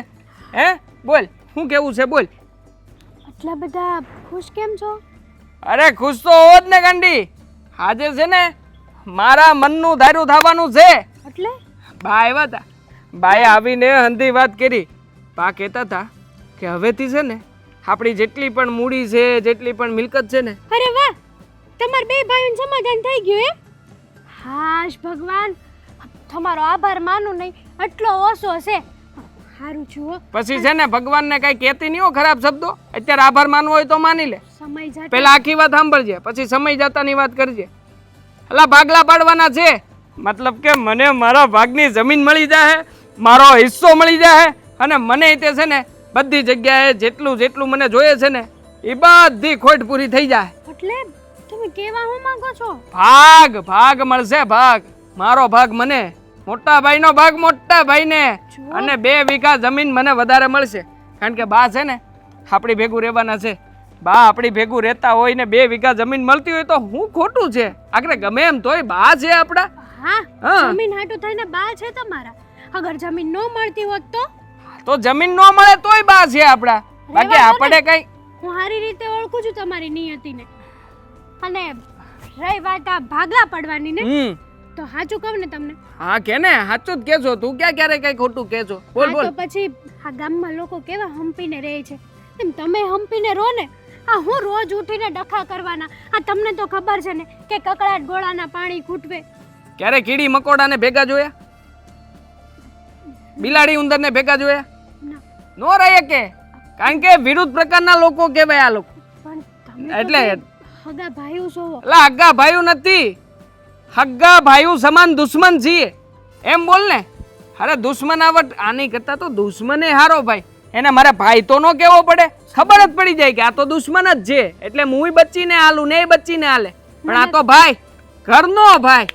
હે બોલ, શું કેવું છે? બોલ. આટલા બધા ખુશ કેમ છો? અરે ખુશ તો હોત ને ગાંડી. આજે છે ને મારા મનનું ધાર્યું થવાનું છે. એટલે બા આવ્યા હતા. બાએ આવીને હંધી વાત કરી. બા કહેતા હતા કે હવેથી છે ને આપણી જેટલી પણ મૂડી છે, જેટલી પણ મિલકત છે ને. અરે વાહ, તમાર બે ભાઈઓનું સમાધાન થઈ ગયું એમ? હાશ ભગવાન, તમારો આભાર માનું નહીં એટલો ઓછો છે. સારું જુઓ, પછી છે ને ભગવાનને કઈ કહેતી નહીં હો ખરાબ શબ્દો. અત્યારે આભાર માનવો હોય તો માની લે. સમય જતા પેલા આખી વાત સાંભળજે, પછી સમય જતાની વાત કરજે. અલા ભાગલા પાડવાના છે, મતલબ કે મને મારા ભાગની જમીન મળી જાય, મારો હિસ્સો મળી જાય અને મને તે છે ને બધી જગ્યાએ જેટલું જેટલું મને જોઈએ છે ને એ બધી ખોટ પૂરી થઈ જાય. એટલે તમે કેવા હું માંગો છો? ભાગ ભાગ મળશે, ભાગ મારો ભાગ મને, મોટા ભાઈનો ભાગ મોટા ભાઈને, અને 2 વીઘા જમીન મને વધારે મળશે. કારણ કે બા છે ને આપણી ભેગું રહેવાના છે. બા આપણી ભેગું રહેતા હોય ને 2 વીઘા જમીન મળતી હોય તો હું ખોટું છે? આગળ ગમે એમ તોય બા છે આપણા. હા, જમીન હાટું થઈને બા છે તમારા. અગર જમીન ન મળતી હોત તો જમીન ન મળે તોય બા છે આપણા. બાકી આપણે કઈ હું સારી રીતે ઓળખું છું તમારી નિયતિને. અને રહી વાત આ ભાગલા પડવાની ને, તો સાચું કહું ને તમને. હા કે ને, સાચું જ કેજો. તું ક્યાં ક્યારે કઈ ખોટું કેજો? બોલ હા, બોલ. તો પછી આ ગામમાં લોકો કેવા હંપીને રહે છે, એમ તમે હંપીને રહો ને. આ હું રોજ ઉઠીને ડખા કરવાના. આ તમને તો ખબર છે ને કે કકડાટ ગોળાના પાણી ખૂટવે. ક્યારે કીડી મકોડાને ભેગા જોયા? બિલાડી ઉંદરને ભેગા જોયા? ના, નો રહે કે, કારણ કે વિરુદ્ધ પ્રકારના લોકો કહેવાય આ લોકો. પણ તમે એટલે હગા ભાઈઓ છો. એટલે હગ્ગા ભાઈઓ નથી, હગ્ગા ભાઈઓ સમાન દુશ્મન છીએ એમ બોલ ને. અરે દુશ્મનાવટ આની કરતા તો દુશ્મને હારો ભાઈ. એને મારે ભાઈ તો નો કહેવો પડે, ખબર જ પડી જાય કે આ તો દુશ્મન જ છે. એટલે હું બચીને હાલું ને એ બચીને હાલે, પણ આ તો ભાઈ, ઘરનો ભાઈ.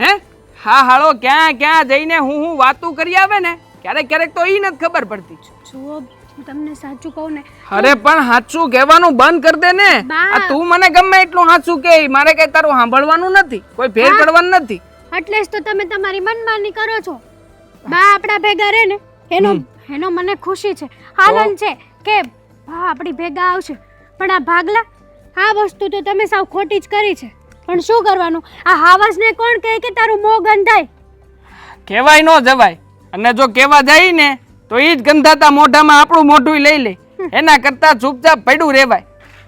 હે હા હાળો ક્યાં ક્યાં જઈને હું વાતું કરી આવે ને ક્યારેક ક્યારેક તો ઈ નથી ખબર પડતી. જુઓ, હું તમને સાચું કહું ને. અરે પણ સાચું કહેવાનું બંધ કરી દે ને. બા. આ તું મને ગમે એટલું સાચું કે, મારે કઈ તારું સાંભળવાનું નથી, કોઈ ફેર પડવાનું નથી. એટલે જ તો તમે તમારી મનમાની કરો છો. બા આપણા ભેગા રહે ને એનો મને ખુશી છે, આનંદ છે કે બા આપણી ભેગા આવશે. પણ આ ભાગલા, આ વસ્તુ તો તમે સાવ ખોટી જ કરી છે. પણ શું કરવાનું, આ હાવસને કોણ કહે કે તારું મોં ગંધાય? કહેવાય નો જવાય, અને જો કહેવા જાય ને તો ઈ જ ગંધાતા મોઢામાં આપણું મોઢું લઈ લે. એના કરતા ચૂપચાપ પડ્યું રહેવાય.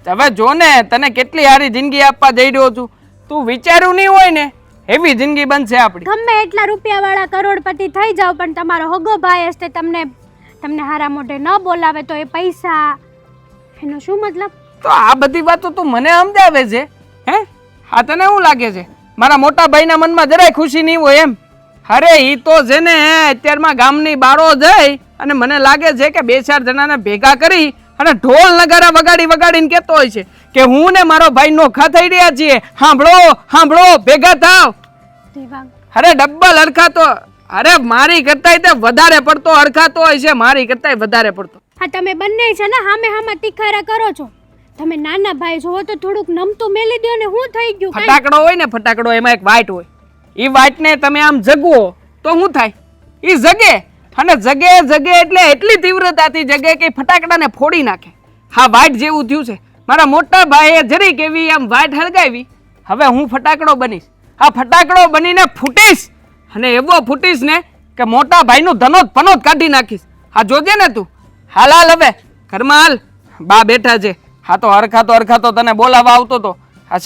હવે જો ને તને કેટલી સારી જિંદગી આપવા જઈ રહ્યો છું, તું વિચાર્યું નહીં હોય ને એવી જિંદગી બનશે આપણી. ગમે એટલા રૂપિયાવાળા કરોડપતિ થઈ જાવ પણ તમારો હગો ભાઈ હશે તમને હારા મોઢે ન બોલાવે તો એ પૈસા, એનો શું મતલબ? તો આ બધી વાતો તું મને સમજાવે છે. હે આ તને શું લાગે છે મારા મોટા ભાઈના મનમાં જરાય ખુશી નહીં હોય એમ? અરે ઈ તો છે ને અત્યારમાં ગામની બારો જઈ અને મને લાગે છે કે 2-4 જણાને ભેગા કરી અને ઢોલ નગારા વગાડીને કહેતો હોય છે કે હું ને મારો ભાઈ નોખા થઈ રહ્યા છીએ, સાંભળો સાંભળો, ભેગા થાવ. દેવાંગ, અરે ડબ્બલ હરખાતો, અરે મારી કરતાંય તે વધારે પડતો હરખાતો હોય છે, મારી કરતાંય વધારે પડતો. હા તમે બંને છે ને હામે તીખારા કરો છો. તમે નાના ભાઈ છો તો થોડુંક નમતું મેલી દો ને. હું થઈ ગયું કાંઈ? ફટાકડો હોય ને, ફટાકડો એમાં એક વાઇટ હોય, એ વાઇટને તમે આમ જગવો તો શું થાય? એ જગે, અને જગે એટલે એટલી તીવ્રતાથી જગે કે ફટાકડાને ફોડી નાખે. હા વાઇટ જેવું થયું છે. મારા મોટા ભાઈએ જરીક એવી આમ વાઇટ હળગાવી હવે હું ફટાકડો બનીશ. આ ફટાકડો બનીને ફૂટીશ અને એવો ફૂટીશ ને કે મોટા ભાઈનું ધનોત પનોત કાઢી નાખીશ. હા જોજે ને તું. હાલ હાલ હવે ઘરમાં હાલ. બા બેઠા છે. હા તો હરખાતો તને બોલાવા આવતો તો આ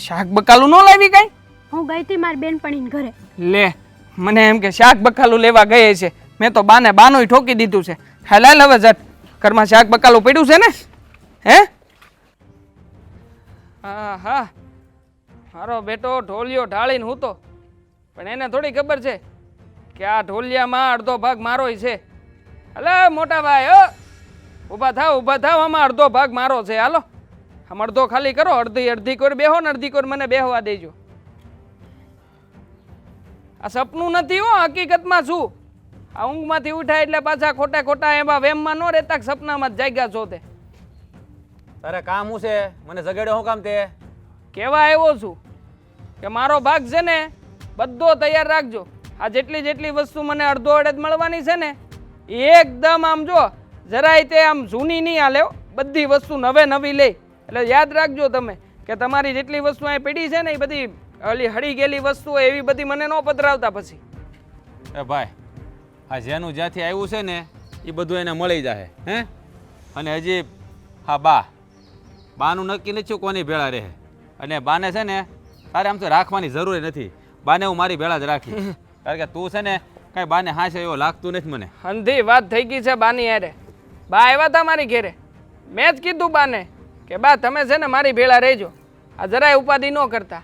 શાક બકાલું ન લાવી કઈ? હું ગઈ હતી મારી બેનપણીને ઘરે. લે મને એમ કે શાક બકાલું લેવા ગયે છે. મેં તો બાને બાનું ઠોકી દીધું છે. હાલ હાલ હવે જટ. ઘરમાં શાક બકાલું પડ્યું છે ને? હે? હા હા મારો બેટો ઢોલિયો ઢાળીને હું તો પણ એને થોડી ખબર છે કે આ ઢોલિયામાં અડધો ભાગ મારોય છે. હલે મોટા ભાઈ ઊભા થાવ આમાં અડધો ભાગ મારો છે. હાલો આમ અડધો ખાલી કરો. અડધી કોર બેહો ને અડધી કોર મને બેહવા દેજો. આ સપનું નથી હો, હકીકતમાં શું. આ ઊંઘમાંથી ઉઠાય એટલે પાછા ખોટા એમાં વેમમાં ન રહેતા સપનામાં જ જાગ્યા છો. તે તારે કામ શું છે? મને જગાડ્યો શું કામ તે? કેવા આવ્યો છું કે મારો ભાગ છે ને બધો તૈયાર રાખજો. આ જેટલી વસ્તુ મને અડધો અડધ મળવાની છે ને એકદમ આમ જો જરાય તે આમ જૂની નહીં હાલે. બધી વસ્તુ નવી લઈ. એટલે યાદ રાખજો તમે કે તમારી જેટલી વસ્તુ અહીં પડી છે ને એ બધી ઓલી હળી ગયેલી વસ્તુઓ એવી બધી મને ન પધરાવતા પછી. એ ભાઈ આ જેનું જ્યાંથી આવ્યું છે ને એ બધું એને મળી જાય. હે અને હજી હા બાનું નક્કી નથી કોની ભેળા રહે. અને બાને છે ને તારે આમ તો રાખવાની જરૂર નથી. બાને હું મારી ભેળા જ રાખી. કારણ કે તું છે ને કાંઈ બાને હાશે એવો લાગતું નથી મને. અંધી વાત થઈ ગઈ છે બાની યારે. બા આવ્યા હતા મારી ઘેરે. મેં જ કીધું બાને કે બા તમે છે ને મારી ભેળા રહેજો. આ જરાય ઉપાધિ ન કરતા.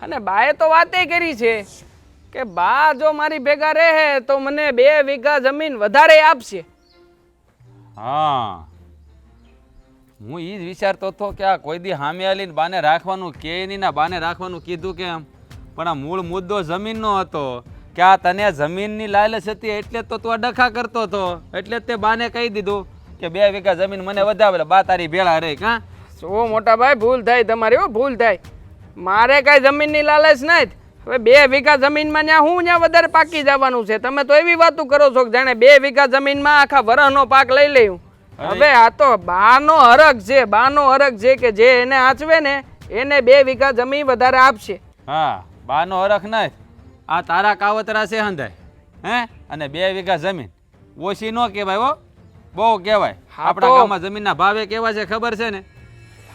અને બાએ તો વાતે કરી છે કે બા જો મારી ભેગા રહે તો મને 2 વીઘા જમીન વધારે આપશે. હા હું એ જ વિચારતો હતો કે આ કોઈ દી હામે આલીને બાને રાખવાનું કે નહીં ના બાને રાખવાનું કીધું કેમ. પણ આ મૂળ મુદ્દો જમીનનો હતો કે આ તને જમીનની લાલચ હતી એટલે તો તું આ ડખા કરતો હતો. એટલે જ તે બાને કહી દીધું કે 2 વીઘા જમીન મને વધારે બા તારી ભેળા રહે. કાં શું મોટા ભાઈ ભૂલ થાય તમારી. ભૂલ થાય. મારે કાંઈ જમીનની લાલચ નહીં. હવે 2 વીઘા જમીનમાં ત્યાં વધારે પાકી જવાનું છે. તમે તો એવી વાતો કરો છો કે જાણે 2 વીઘા જમીનમાં આખા વરસનો પાક લઈ લઉં. હવે આ તો બાનો હરખ છે કે જે એને આચવે ને એને 2 વીઘા જમીન વધારે આપશે. હા બાનો હરખ નહીં. આ તારા કાવતરા છે હંધાય. હે અને 2 વીઘા જમીન ઓછી ન કહેવાય હો, બહુ કહેવાય. આપણા ગામમાં જમીનના ભાવે કેવા છે ખબર છે ને?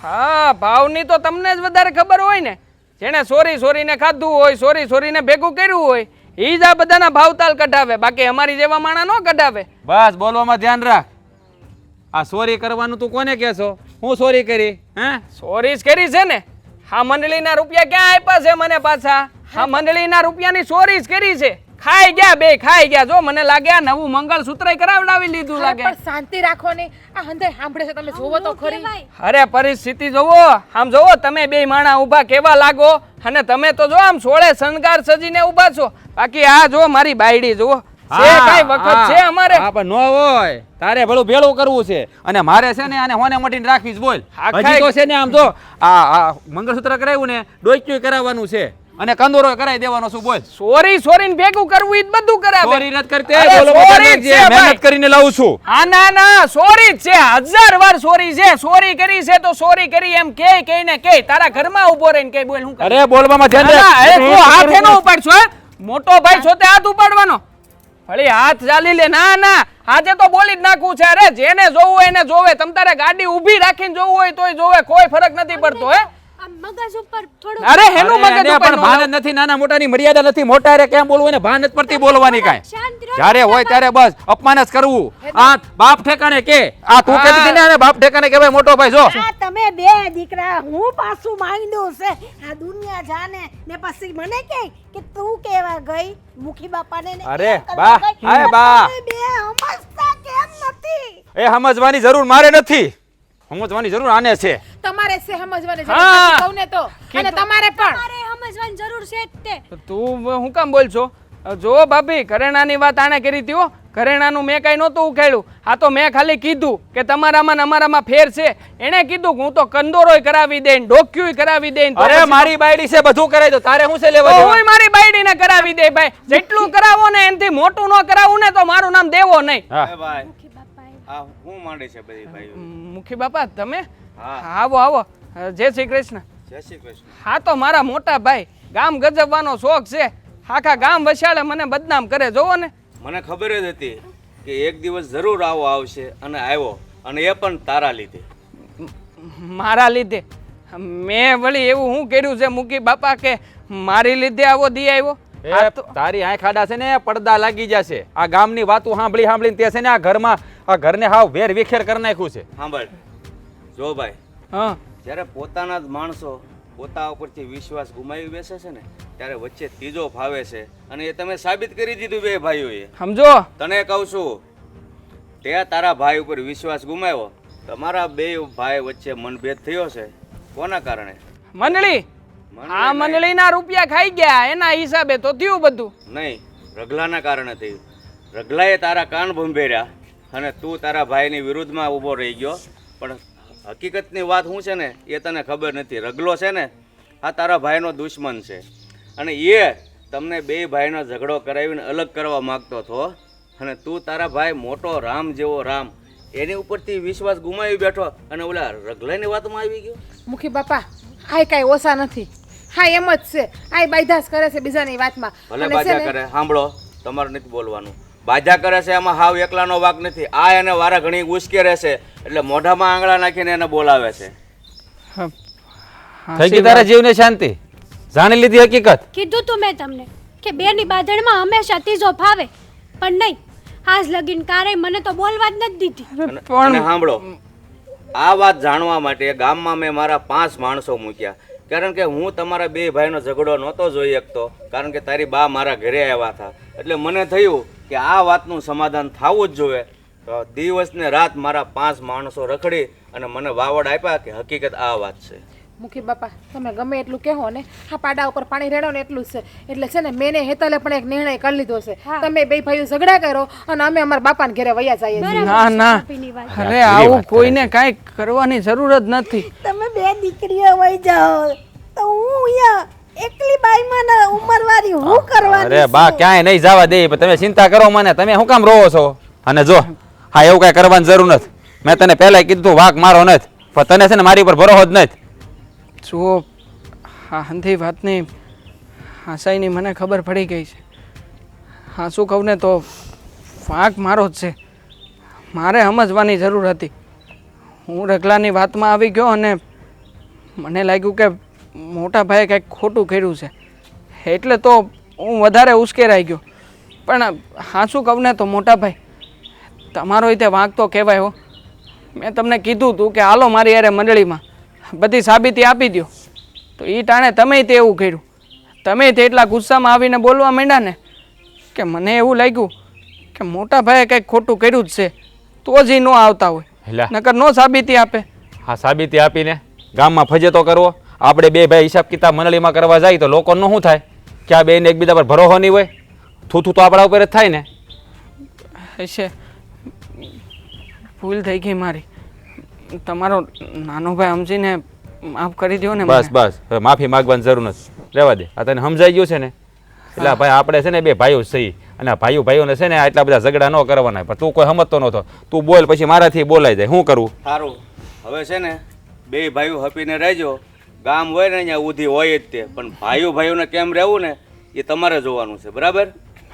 હા ભાવની તો તમને જ વધારે ખબર હોય ને. જેને સોરીને ખાધું હોય, સોરીને ભેગું કર્યું હોય એ જ આ બધાના ભાવતાલ કઢાવે. બાકી અમારી જેવા માણા ન કઢાવે. બસ બોલવામાં ધ્યાન રાખ. આ ચોરી કરવાનું તું કોને કહેશો? હું ચોરી કરી? હે ચોરી જ કરી છે ને. હા મંડળીના રૂપિયા ક્યાં આપ્યા છે મને પાછા? હા મંડળીના રૂપિયાની ચોરી જ કરી છે. ખાઈ ગયા. જો મને લાગે આ નવું મંગળસૂત્ર કરાવડાવી લીધું લાગે. પણ શાંતિ રાખો ને. આ હંધે સાંભળે છે તમે જોવો તો ખરી. અરે પરિસ્થિતિ જોવો. આમ જોવો તમે 2 માણા ઊભા કેવા લાગો. અને તમે તો જો આમ સોળે શણગાર સજીને ઊભા છો. બાકી આ જો મારી બાયડી જુઓ. છે કઈ વખત છે અમારે? હા પણ નો હોય. તારે ભલું ભેળું કરવું છે અને મારે છે ને આને હોને મોટીને રાખવી જ. બોલ હજી તો છે ને આમ જો આ મંગળસૂત્ર કરાવ્યું ને ડોક્યું કરાવવાનું છે અને કંદોરો કરાવી દેવાનો છું. બોલ સોરીને ભેગું કરવું ઈ જ બધું કરાવે. ચોરી નથી કરતે. અરે બોલો ચોરી જ છે મહેનત કરીને લાવું છું. હા ના સોરી જ છે. 1000 વાર સોરી છે. સોરી કરી છે તો સોરી કરી એમ કે તારા ઘરમાં ઉભો રહીને કે બોલ હું. અરે બોલવામાં ધ્યાન ના, રાખ. તું હાથે ન ઉપાડશો. મોટો ભાઈ છો તે હાથ ઉપાડવાનો. ભલે હાથ ચાલી લે. ના આજે તો બોલી જ નાખવું છે. અરે જેને જોવું હોય એને જોવે. તમ તારે ગાડી ઊભી રાખીને જોવું હોય તોય જોવે. કોઈ ફરક નથી પડતો. હે મગજ ઉપર થોડું. અરે હેનું મગજ ઉપર પણ ભાન જ નથી. નાના મોટાની મર્યાદા નથી. મોટા રે કેમ બોલવું એને ભાન જ પડતી બોલવાની કાંઈ. શાંત રહો. જ્યારે હોય ત્યારે બસ અપમાન જ કરવું. આ બાપ ઠેકાણે કે આ તું કહેતી હતી ને આને બાપ ઠેકાણે કહેવાય. મોટો ભાઈ જો આ તમે 2 દીકરા હું પાછું માંગ્યું છે. આ દુનિયા જાને ને પછી મને કે તું કેવા ગઈ મુખી બાપાને ને અરે એમ કરવા બા, ગઈ. અરે બા. તમે 2 સમજતા કેમ નથી? એ સમજવાની જરૂર મારે નથી. સમજવાની જરૂર આને છે. તમારે છે સમજવાની જરૂર હા. નથી કહું ને તો. અને તમારે પણ મારે સમજવાની જરૂર છે જ તે. તું હું કામ બોલ છો? જો ભાભી ઘરેણાની વાત આણે કરી હતી હો. ઘરેણાનું મેં કઈ નહોતું ઉખાડ્યું. આ તો મેં ખાલી કીધું કે તમારામાં ને અમારામાં ફેર છે. એણે કીધું કે હું તો કંદોરોય કરાવી દે, ડોક્યુય કરાવી દે. અરે મારી બાયડી છે બધું કરાવી દો. તારે શું છે લેવા તો દેવા? હુંય મારી બાયડીને કરાવી દે ભાઈ. જેટલું કરાવો ને એનાથી મોટું ન કરાવું ને તો મારું નામ દેવો નહીં. હા. ભાઈ મુખી બાપાએ. આ હું માંડે છે બધી ભાઈઓ. મુખી બાપા તમે હા. આવો જય શ્રી કૃષ્ણ. જય શ્રી કૃષ્ણ. હા તો મારા મોટા ભાઈ ગામ ગજવવાનો શોખ છે, આખા ગામ વસાડે મને બદનામ કરે, જોવો ને. મને ખબર જ હતી કે એક દિવસ જરૂર આવો આવશે અને આવ્યો, અને એ પણ તારા લીધે. મારા લીધે? મેં વળી એવું શું કર્યું છે મૂકી બાપા કે મારી લીધે આવો દી આવ્યો? એ તારી આંખ આડા છે ને પડદા લાગી જશે. આ ગામની વાતો સાંભળીને તે છે ને આ ઘરને હાવ વેર વિખેર કરી નાખ્યું છે. સાંભળ જો ભાઈ, હા જ્યારે પોતાના જ માણસો પોતા ઉપરથી વિશ્વાસ ગુમાવી બેસે છે ને ત્યારે વચ્ચે ત્રીજો ફાવે છે, અને એ તમે સાબિત કરી દીધું બે ભાઈઓએ. સમજો, તને કહું છું, તે તારા ભાઈ ઉપર વિશ્વાસ ગુમાવ્યો, તમારા બે ભાઈ વચ્ચે મનભેદ થયો છે. કોના કારણે? મંડળી. આ મંડળીના રૂપિયા ખાઈ ગયા એના હિસાબે તો થયું બધું. નહીં, રગલાના કારણે થયું. રગલાએ તારા કાન ભંભેર્યા અને તું તારા ભાઈની વિરુદ્ધમાં ઊભો રહી ગયો. પણ હકીકતની વાત શું છે ને એ તને ખબર નથી. રગલો છે ને આ તારા ભાઈનો દુશ્મન છે, અને એ તમને બે ભાઈનો ઝઘડો કરાવીને અલગ કરવા માગતો હતો, અને તું તારા ભાઈ મોટો રામ જેવો રામ એની ઉપરથી વિશ્વાસ ગુમાવી બેઠો અને ઓલા રગલાની વાતમાં આવી ગયો. મુખી બાપા આ કાંઈ ઓછા નથી, હા એમ જ છે. આ બાયદાસ કરે છે બીજાની વાતમાં. ભલે અને છે બાજા ને, કરે, સાંભળો, તમારે નથી બોલવાનું. બાજા કરે છે એમાં હાવ એકલાનો વાક નથી. આ એને વારા ઘણી ઉશ્કે રહેશે એટલે મોઢામાં આંગળા નાખીને એને બોલાવે છે. થઈ ગઈ તારા જીવને શાંતિ? જાણી લીધી હકીકત? કીધું તું મેં તમને કે બેની બાંધણમાં હંમેશા ત્રીજો ફાવે, પણ નહીં, આજ લગીન કારે મને તો બોલવા જ નથી દીધી. અને સાંભળો, આ વાત જાણવા માટે ગામમાં મેં મારા 5 માણસો મૂક્યા, કારણ કે હું તમારા બે ભાઈનો ઝઘડો નહોતો જોઈ શકતો, કારણ કે તારી બા મારા ઘરે આવ્યા હતા. એટલે મને થયું કે આ વાતનું સમાધાન થવું જ જોઈએ. તો દિવસ ને રાત મારા 5 માણસો રખડી અને મને વાવડ આપ્યા કે હકીકત આ વાત છે. મુખી બાપા તમે ગમે એટલું કહો ને, આ પાડા ઉપર પાણી રેડો ને એટલું જ છે. એટલે છે ને મેને હેતલે પણ એક નિર્ણય કરી લીધો છે. તમે બે ભાઈઓ ઝઘડા કરો અને અમે અમારા બાપાને ઘરે વયા જઈએ છીએ. ના ના, અરે આવું કોઈને કાંઈ કરવાની જરૂર જ નથી. તમે બે દીકરીઓ વહી જાઓ તો હું અહીંયા એકલી બાઈમાં ના ઉંમરવાળી હું કરવાની અરે બા ક્યાંય નહીં જવા દે. પણ તમે ચિંતા કરો મને, તમે શું કામ રોવો છો? અને જો હા એવું કાંઈ કરવાની જરૂર નથી. મેં તને પહેલા કીધું વાક મારો નથી, પણ તને છે ને મારી ઉપર ભરોસો જ નથી. જુઓ, હા હંધી વાતની હાસાઈની મને ખબર પડી ગઈ છે. હા શું કહું ને તો વાંક મારો જ છે. મારે સમજવાની જરૂર હતી. હું રગલાની વાતમાં આવી ગયો અને મને લાગ્યું કે મોટા ભાઈએ કંઈક ખોટું કર્યું છે, એટલે તો હું વધારે ઉશ્કેરાઈ ગયો. પણ હા શું કહું ને તો મોટા ભાઈ, તમારો રીતે વાંક તો કહેવાય હો. મેં તમને કીધું હતું કે હાલો મારી યારે મંડળીમાં બધી સાબિતી આપી દો, તો એ ટાણે તમે તે એવું કર્યું. તમે તે એટલા ગુસ્સામાં આવીને બોલવા માંડ્યા ને કે મને એવું લાગ્યું કે મોટા ભાઈએ કંઈક ખોટું કર્યું જ છે, તો જ એ ન આવતા હોય, એટલે નકર નો સાબિતી આપે. હા સાબિતી આપીને ગામમાં ફજેતો કરવો. આપણે બે ભાઈ હિસાબ કિતાબ મંડળીમાં કરવા જાય તો લોકોનું શું થાય કે આ બેને એકબીજા પર ભરોસો નહીં હોય? થૂથું તો આપણા ઉપર જ થાય ને. હશે, ભૂલ થઈ ગઈ મારી. તમારો નાનો ભાઈ સમજીને માફ કરી દો ને. બસ બસ, હવે માફી માંગવાની જરૂર નથી, રહેવા દે. આ તને સમજાઈ ગયું છે ને? એટલે ભાઈ આપણે છે ને બે ભાઈઓ સહી, અને ભાઈઓને છે ને આટલા બધા ઝઘડા ન કરવાના. પણ તું કોઈ સમજતો નહોતો, તું બોલ પછી મારાથી બોલાઈ જાય. શું કરવું? સારું, હવે છે ને બે ભાઈઓ હપીને રહેજો. ગામ હોય ને અહીંયા ઉધી હોય જ તે, પણ ભાઈઓને કેમ રહેવું ને એ તમારે જોવાનું છે, બરાબર?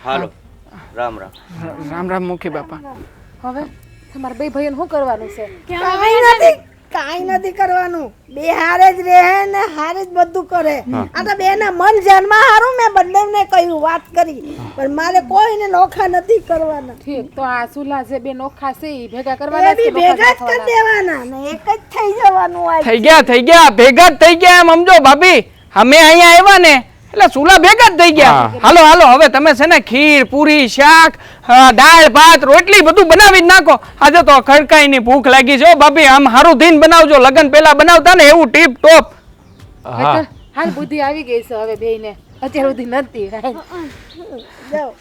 હાલો, રામ રામ. રામ રામ મુખી બાપા. હવે તમારા બે ભાઈઓને શું કરવાનું છે? કાંઈ નથી કરવાનું. બે હારે જ રહે ને હારે જ બધું કરે. આ તો બેના મન જાનમાં હારું મેં બંનેને કહ્યું, વાત કરી, પણ મારે કોઈને નોખા નથી કરવાના. ઠીક, તો આ સુલા જે બે નોખા છે ઈ ભેગા કરવાના એ છે બી કે ભેગા જ નોખા કરી દેવાના ને એક જ થઈ જવાનું આ. થઈ ગયા ભેગા જ થઈ ગયા એમ સમજો ભાભી. અમે અહીંયા આવ્યા ને એટલે સુલા ભેગા જ થઈ ગયા. હાલો હાલો, હવે તમે છે ને ખીર પૂરી શાક દાળ ભાત રોટલી બધું બનાવી જ નાખો. આજે તો ખડકાઈની ભૂખ લાગી છે ભાભી. આમ સારું થઈને બનાવજો, લગન પેલા બનાવતા ને એવું ટીપ ટોપ. હા હાલ બુદ્ધિ આવી ગઈ છે હવે બેયને, અત્યાર સુધી નથી. જાઓ